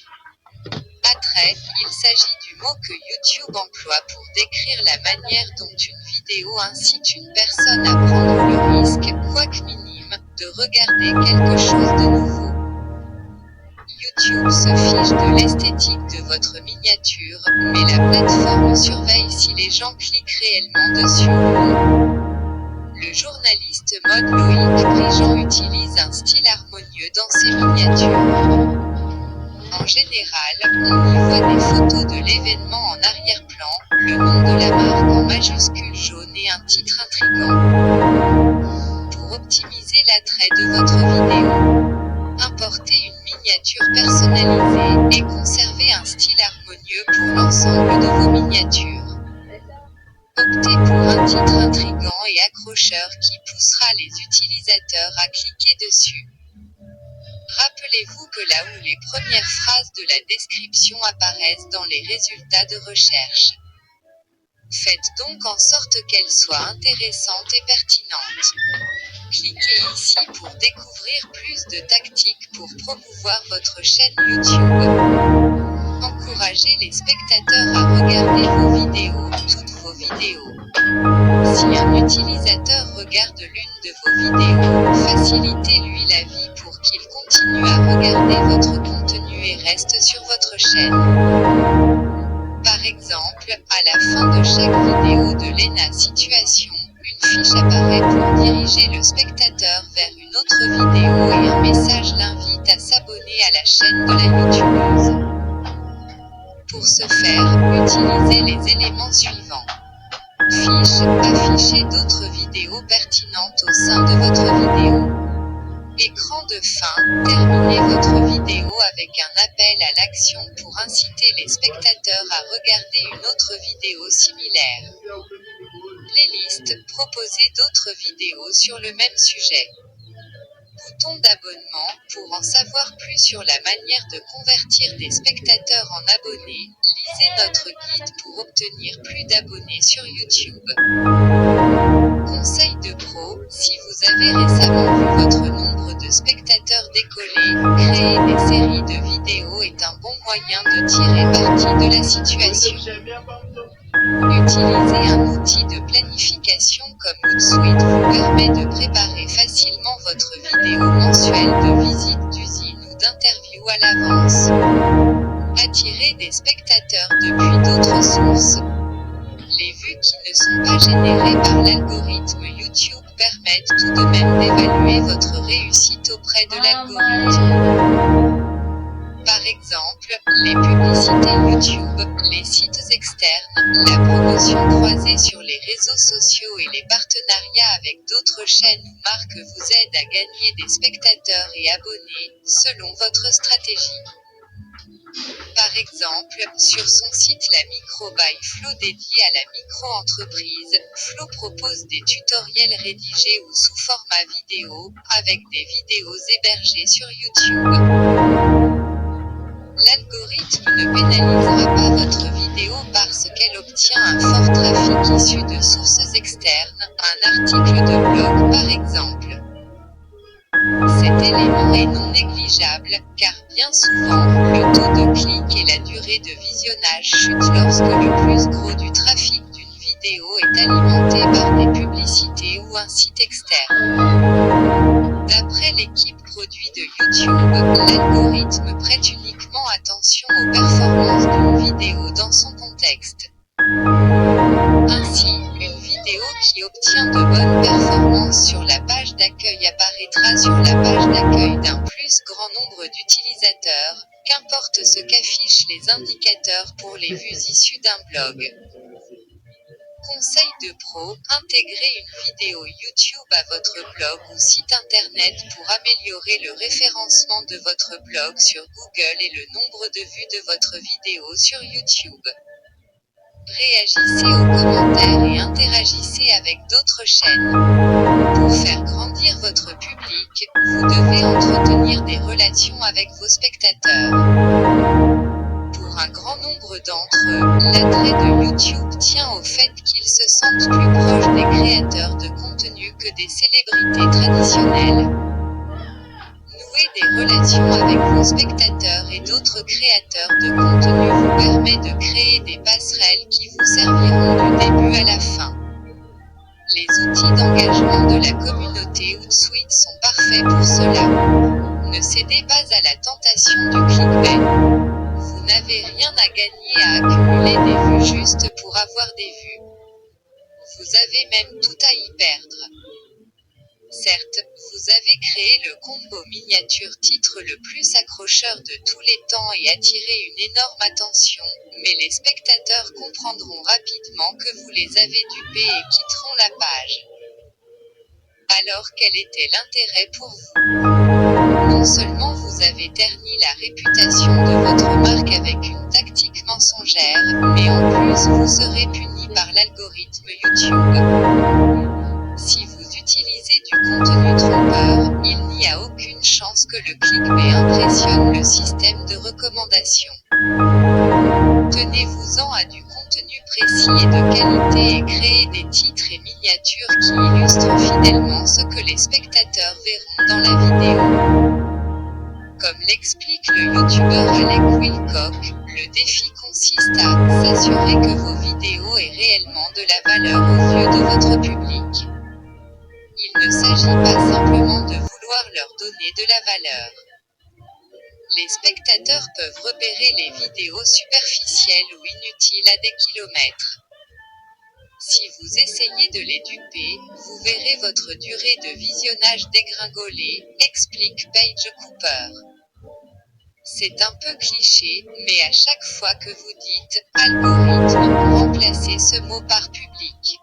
Attrait, il s'agit du mot que YouTube emploie pour décrire la manière dont une vidéo incite une personne à prendre le risque, quoique minime, de regarder quelque chose de nouveau. YouTube se fiche de l'esthétique de votre miniature, mais la plateforme surveille si les gens cliquent réellement dessus ou non. Le journaliste Maud Loïc Prigent utilise un style harmonieux dans ses miniatures. En général, on y voit des photos de l'événement en arrière-plan, le nom de la marque en majuscules jaunes et un titre intrigant. Pour optimiser l'attrait de votre vidéo, importez une miniature personnalisée et conservez un style harmonieux pour l'ensemble de vos miniatures. Optez pour un titre intrigant et accrocheur qui poussera les utilisateurs à cliquer dessus. Rappelez-vous que là où les premières phrases de la description apparaissent dans les résultats de recherche. Faites donc en sorte qu'elles soient intéressantes et pertinentes. Cliquez ici pour découvrir plus de tactiques pour promouvoir votre chaîne YouTube. Encouragez les spectateurs à regarder vos vidéos, toutes vos vidéos. Si un utilisateur regarde l'une de vos vidéos, facilitez-lui la vie pour qu'il continue à regarder votre contenu et reste sur votre chaîne. Par exemple, à la fin de chaque vidéo de Lena Situation, une fiche apparaît pour diriger le spectateur vers une autre vidéo et un message l'invite à s'abonner à la chaîne de la youtubeuse. Pour ce faire, utilisez les éléments suivants. Fiche, afficher d'autres vidéos pertinentes au sein de votre vidéo. Écran de fin, terminez votre vidéo avec un appel à l'action pour inciter les spectateurs à regarder une autre vidéo similaire. Playlist, proposez d'autres vidéos sur le même sujet. Bouton d'abonnement, pour en savoir plus sur la manière de convertir des spectateurs en abonnés, lisez notre guide pour obtenir plus d'abonnés sur YouTube. Conseil de pro, si vous avez récemment vu votre nombre de spectateurs décoller, créer des séries de vidéos est un bon moyen de tirer parti de la situation. Utiliser un outil de planification comme Hootsuite vous permet de préparer facilement votre vidéo mensuelle de visite d'usine ou d'interview à l'avance. Attirer des spectateurs depuis d'autres sources. Les vues qui ne sont pas générées par l'algorithme YouTube permettent tout de même d'évaluer votre réussite auprès de l'algorithme. Par exemple, les publicités YouTube, les sites externes, la promotion croisée sur les réseaux sociaux et les partenariats avec d'autres chaînes ou marques vous aident à gagner des spectateurs et abonnés, selon votre stratégie. Par exemple, sur son site La Micro by Flo dédié à la micro-entreprise, Flo propose des tutoriels rédigés ou sous format vidéo, avec des vidéos hébergées sur YouTube. L'algorithme ne pénalisera pas votre vidéo parce qu'elle obtient un fort trafic issu de sources externes, un article de blog par exemple. Cet élément est non négligeable, car bien souvent, le taux de clic et la durée de visionnage chutent lorsque le plus gros du trafic d'une vidéo est alimenté par des publicités ou un site externe. D'après l'équipe produit de YouTube, l'algorithme prête uniquement attention aux performances d'une vidéo dans son contexte. Ainsi, une vidéo qui obtient de bonnes performances sur la page d'accueil apparaîtra sur la page d'accueil d'un plus grand nombre d'utilisateurs, qu'importe ce qu'affichent les indicateurs pour les vues issues d'un blog. Conseil de pro, intégrez une vidéo YouTube à votre blog ou site internet pour améliorer le référencement de votre blog sur Google et le nombre de vues de votre vidéo sur YouTube. Réagissez aux commentaires et interagissez avec d'autres chaînes. Pour faire grandir votre public, vous devez entretenir des relations avec vos spectateurs. Pour un grand nombre d'entre eux, l'attrait de YouTube tient au fait qu'ils se sentent plus proches des créateurs de contenu que des célébrités traditionnelles. Nouer des relations avec vos spectateurs et d'autres créateurs de contenu vous permet de créer des passerelles qui vous serviront du début à la fin. Les outils d'engagement de la communauté Hootsuite sont parfaits pour cela. Ne cédez pas à la tentation du clickbait. Vous n'avez rien à gagner à accumuler des vues juste pour avoir des vues. Vous avez même tout à y perdre. Certes, vous avez créé le combo miniature titre le plus accrocheur de tous les temps et attiré une énorme attention, mais les spectateurs comprendront rapidement que vous les avez dupés et quitteront la page. Alors quel était l'intérêt pour vous? Non seulement vous avez terni la réputation de votre marque avec une tactique mensongère, mais en plus vous serez puni par l'algorithme YouTube. Si vous utilisez du contenu trompeur, il n'y a aucune chance que le clickbait impressionne le système de recommandation. Tenez-vous-en à du contenu précis et de qualité et créez des titres et miniatures qui illustrent fidèlement ce que les spectateurs verront dans la vidéo. Comme l'explique le youtubeur Alec Wilcock, le défi consiste à s'assurer que vos vidéos aient réellement de la valeur aux yeux de votre public. Il ne s'agit pas simplement de vouloir leur donner de la valeur. Les spectateurs peuvent repérer les vidéos superficielles ou inutiles à des kilomètres. Si vous essayez de les duper, vous verrez votre durée de visionnage dégringoler, explique Paige Cooper. C'est un peu cliché, mais à chaque fois que vous dites « algorithme », remplacez ce mot par « public ».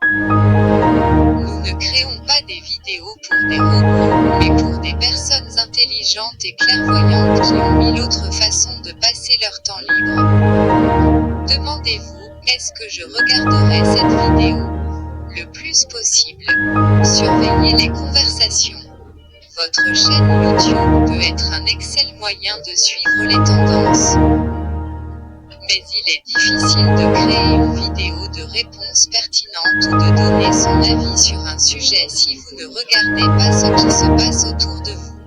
Nous ne créons pas des vidéos pour des robots, mais pour des personnes intelligentes et clairvoyantes qui ont mille autres façons de passer leur temps libre. Demandez-vous, est-ce que je regarderai cette vidéo? Le plus possible. Surveillez les conversations. Votre chaîne YouTube peut être un excellent moyen de suivre les tendances. Mais il est difficile de créer une vidéo de réponse pertinente ou de donner son avis sur un sujet si vous ne regardez pas ce qui se passe autour de vous.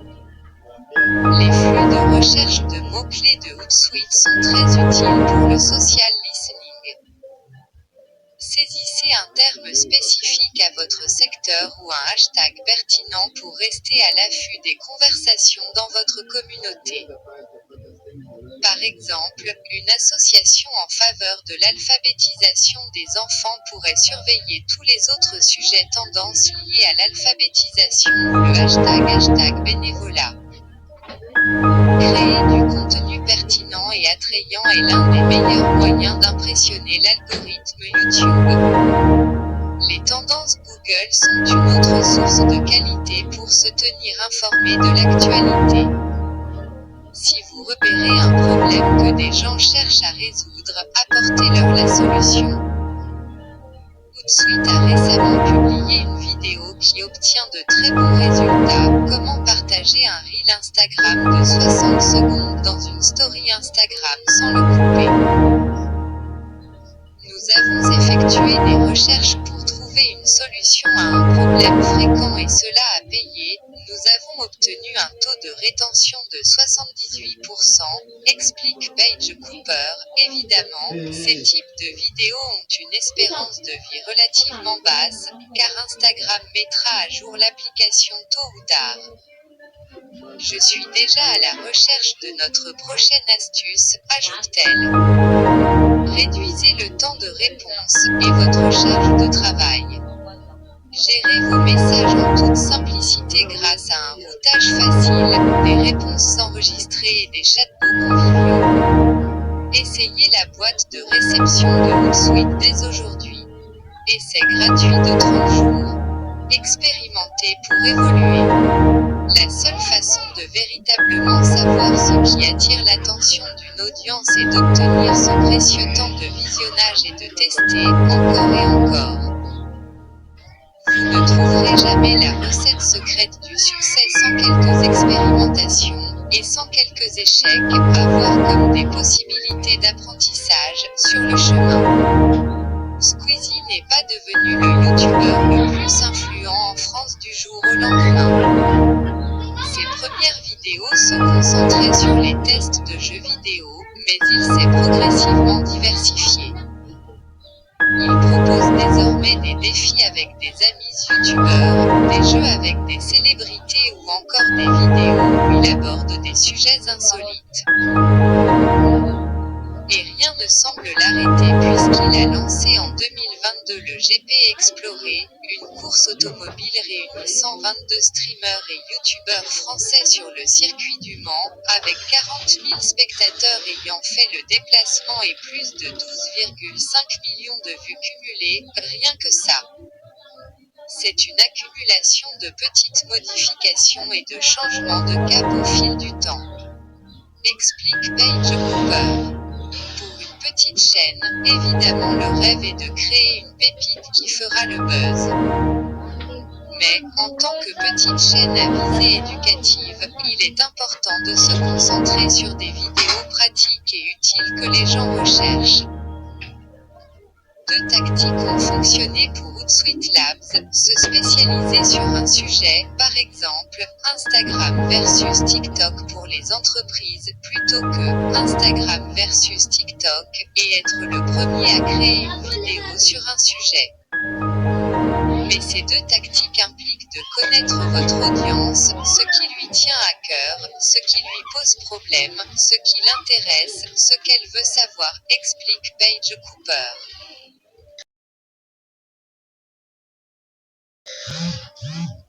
Les flux de recherche de mots-clés de Hootsuite sont très utiles pour le social listening. Saisissez un terme spécifique à votre secteur ou un hashtag pertinent pour rester à l'affût des conversations dans votre communauté. Par exemple, une association en faveur de l'alphabétisation des enfants pourrait surveiller tous les autres sujets tendances liés à l'alphabétisation ou le hashtag bénévolat. Créer du contenu pertinent et attrayant est l'un des meilleurs moyens d'impressionner l'algorithme YouTube. Les tendances Google sont une autre source de qualité pour se tenir informé de l'actualité. Si vous repérez un problème que des gens cherchent à résoudre, apportez-leur la solution. Hootsuite a récemment publié une vidéo qui obtient de très bons résultats, comment partager un reel Instagram de 60 secondes dans une story Instagram sans le couper. Nous avons effectué des recherches pour trouver une solution à un problème fréquent et cela a payé. Nous Nous avons obtenu un taux de rétention de 78%, explique Paige Cooper. Évidemment, ces types de vidéos ont une espérance de vie relativement basse, car Instagram mettra à jour l'application tôt ou tard. Je suis déjà à la recherche de notre prochaine astuce, ajoute-t-elle. Réduisez le temps de réponse et votre charge de travail. Gérez vos messages en toute simplicité grâce à un routage facile, des réponses enregistrées et des chatbots conviviaux. Essayez la boîte de réception de Hootsuite dès aujourd'hui. Essai gratuit de 30 jours. Expérimentez pour évoluer. La seule façon de véritablement savoir ce qui attire l'attention d'une audience est d'obtenir ce précieux temps de visionnage et de tester, encore et encore. Vous ne trouverez jamais la recette secrète du succès sans quelques expérimentations, et sans quelques échecs, à voir comme des possibilités d'apprentissage, sur le chemin. Squeezie n'est pas devenu le youtubeur le plus influent en France du jour au lendemain. Ses premières vidéos se concentraient sur les tests de jeux vidéo, mais il s'est progressivement diversifié. Il propose désormais des défis avec des amis youtubeurs, des jeux avec des célébrités ou encore des vidéos où il aborde des sujets insolites. Et rien ne semble l'arrêter puisqu'il a lancé en 2022 le GP Explorer, une course automobile réunissant 22 streamers et youtubeurs français sur le circuit du Mans, avec 40 000 spectateurs ayant fait le déplacement et plus de 12,5 millions de vues cumulées, rien que ça. C'est une accumulation de petites modifications et de changements de cap au fil du temps. Explique Paige Cooper. Pour une petite chaîne, évidemment le rêve est de créer une pépite qui fera le buzz. Mais, en tant que petite chaîne à visée éducative, il est important de se concentrer sur des vidéos pratiques et utiles que les gens recherchent. Deux tactiques ont fonctionné pour Hootsuite Labs, se spécialiser sur un sujet, par exemple, Instagram versus TikTok pour les entreprises, plutôt que Instagram versus TikTok, et être le premier à créer une vidéo sur un sujet. Mais ces deux tactiques impliquent de connaître votre audience, ce qui lui tient à cœur, ce qui lui pose problème, ce qui l'intéresse, ce qu'elle veut savoir, explique Paige Cooper.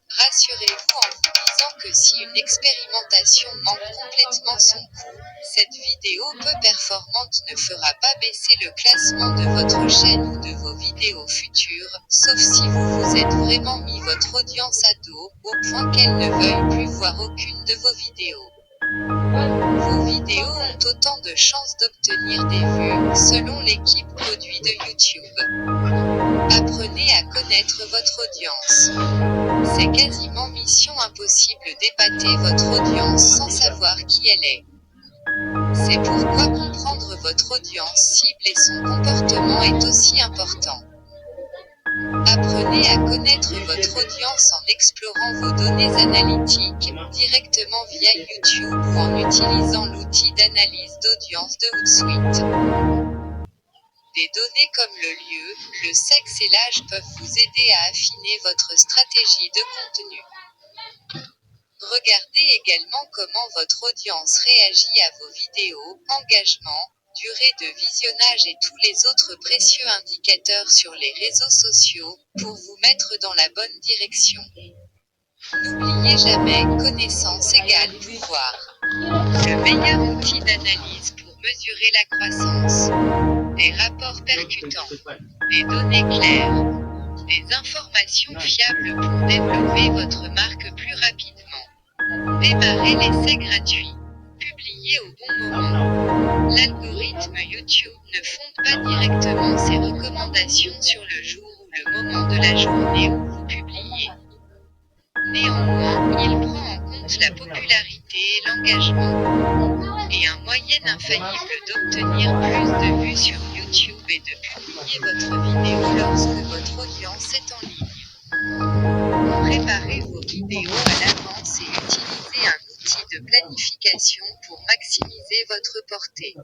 Rassurez-vous en vous disant que si une expérimentation manque complètement son coup, cette vidéo peu performante ne fera pas baisser le classement de votre chaîne ou de vos vidéos futures, sauf si vous vous êtes vraiment mis votre audience à dos, au point qu'elle ne veuille plus voir aucune de vos vidéos. Vos vidéos ont autant de chances d'obtenir des vues, selon l'équipe produit de YouTube. Apprenez à connaître votre audience. C'est quasiment mission impossible d'épater votre audience sans savoir qui elle est. C'est pourquoi comprendre votre audience cible et son comportement est aussi important. Apprenez à connaître votre audience en explorant vos données analytiques, directement via YouTube ou en utilisant l'outil d'analyse d'audience de Hootsuite. Des données comme le lieu, le sexe et l'âge peuvent vous aider à affiner votre stratégie de contenu. Regardez également comment votre audience réagit à vos vidéos, engagement, durée de visionnage et tous les autres précieux indicateurs sur les réseaux sociaux, pour vous mettre dans la bonne direction. N'oubliez jamais, connaissance égale pouvoir. Le meilleur outil d'analyse pour mesurer la croissance. Des rapports percutants. Des données claires. Des informations fiables pour développer votre marque plus rapidement. Démarrez l'essai gratuit. Publiez au bon moment. L'algorithme YouTube ne fonde pas directement ses recommandations sur le jour ou le moment de la journée où vous publiez. Néanmoins, il prend en compte la popularité et l'engagement. Et un moyen infaillible d'obtenir plus de vues sur YouTube est de publier votre vidéo lorsque votre audience est en ligne. Préparez vos vidéos à l'avance et de planification pour maximiser votre portée.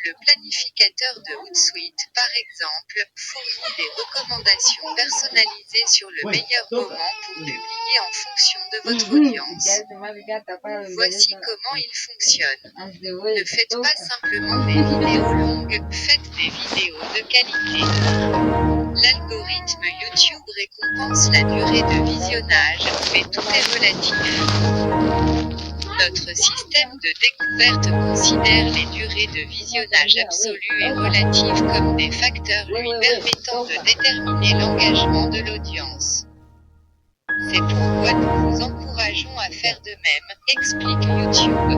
Le planificateur de Hootsuite, par exemple, fournit des recommandations personnalisées sur le meilleur moment pour publier en fonction de votre audience. Voici comment il fonctionne. Ne faites pas simplement des vidéos longues, faites des vidéos de qualité. L'algorithme YouTube récompense la durée de visionnage, mais tout est relatif. Notre système de découverte considère les durées de visionnage absolues et relatives comme des facteurs lui permettant de déterminer l'engagement de l'audience. C'est pourquoi nous vous encourageons à faire de même, explique YouTube.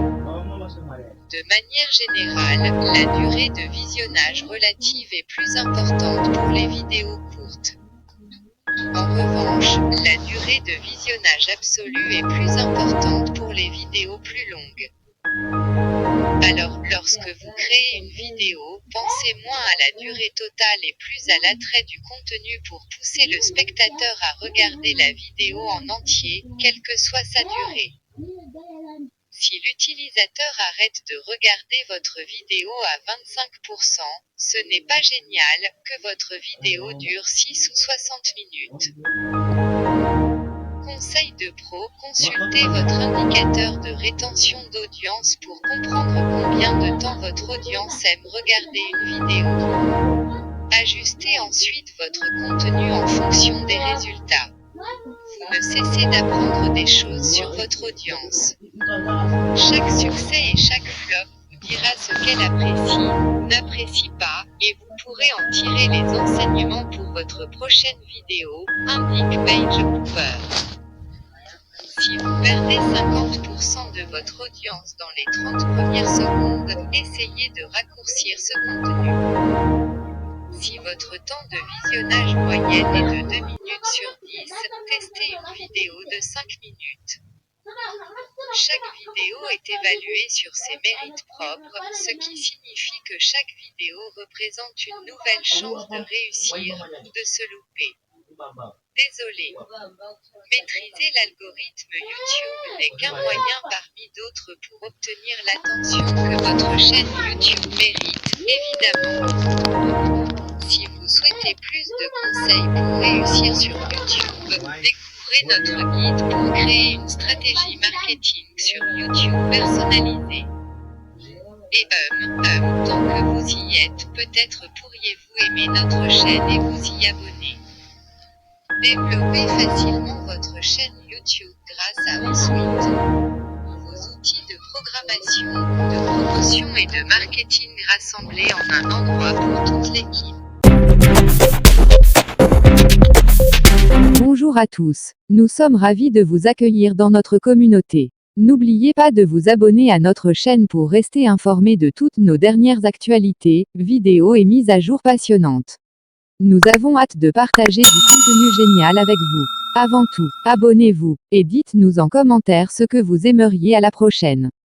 De manière générale, la durée de visionnage relative est plus importante pour les vidéos courtes. En revanche, la durée de visionnage absolue est plus importante pour les vidéos plus longues. Alors, lorsque vous créez une vidéo, pensez moins à la durée totale et plus à l'attrait du contenu pour pousser le spectateur à regarder la vidéo en entier, quelle que soit sa durée. Si l'utilisateur arrête de regarder votre vidéo à 25%, ce n'est pas génial que votre vidéo dure 6 ou 60 minutes. Conseil de pro, consultez votre indicateur de rétention d'audience pour comprendre combien de temps votre audience aime regarder une vidéo. Ajustez ensuite votre contenu en fonction des résultats. Vous ne cessez d'apprendre des choses sur votre audience. Chaque succès et chaque flop vous dira ce qu'elle apprécie ou n'apprécie pas, et vous pourrez en tirer les enseignements pour votre prochaine vidéo, indique Paige Cooper. Si vous perdez 50% de votre audience dans les 30 premières secondes, essayez de raccourcir ce contenu. Si votre temps de visionnage moyen est de 2 minutes sur 10, testez une vidéo de 5 minutes. Chaque vidéo est évaluée sur ses mérites propres, ce qui signifie que chaque vidéo représente une nouvelle chance de réussir ou de se louper. Désolé. Maîtriser l'algorithme YouTube n'est qu'un moyen parmi d'autres pour obtenir l'attention que votre chaîne YouTube mérite, évidemment. Si vous souhaitez plus de conseils pour réussir sur YouTube, découvrez notre guide pour créer une stratégie marketing sur YouTube personnalisée. Et tant que vous y êtes, peut-être pourriez-vous aimer notre chaîne et vous y abonner. Développez facilement votre chaîne YouTube grâce à Hootsuite. Vos outils de programmation, de promotion et de marketing rassemblés en un endroit pour toute l'équipe. Bonjour à tous. Nous sommes ravis de vous accueillir dans notre communauté. N'oubliez pas de vous abonner à notre chaîne pour rester informé de toutes nos dernières actualités, vidéos et mises à jour passionnantes. Nous avons hâte de partager du contenu génial avec vous. Avant tout, abonnez-vous, et dites-nous en commentaire ce que vous aimeriez à la prochaine.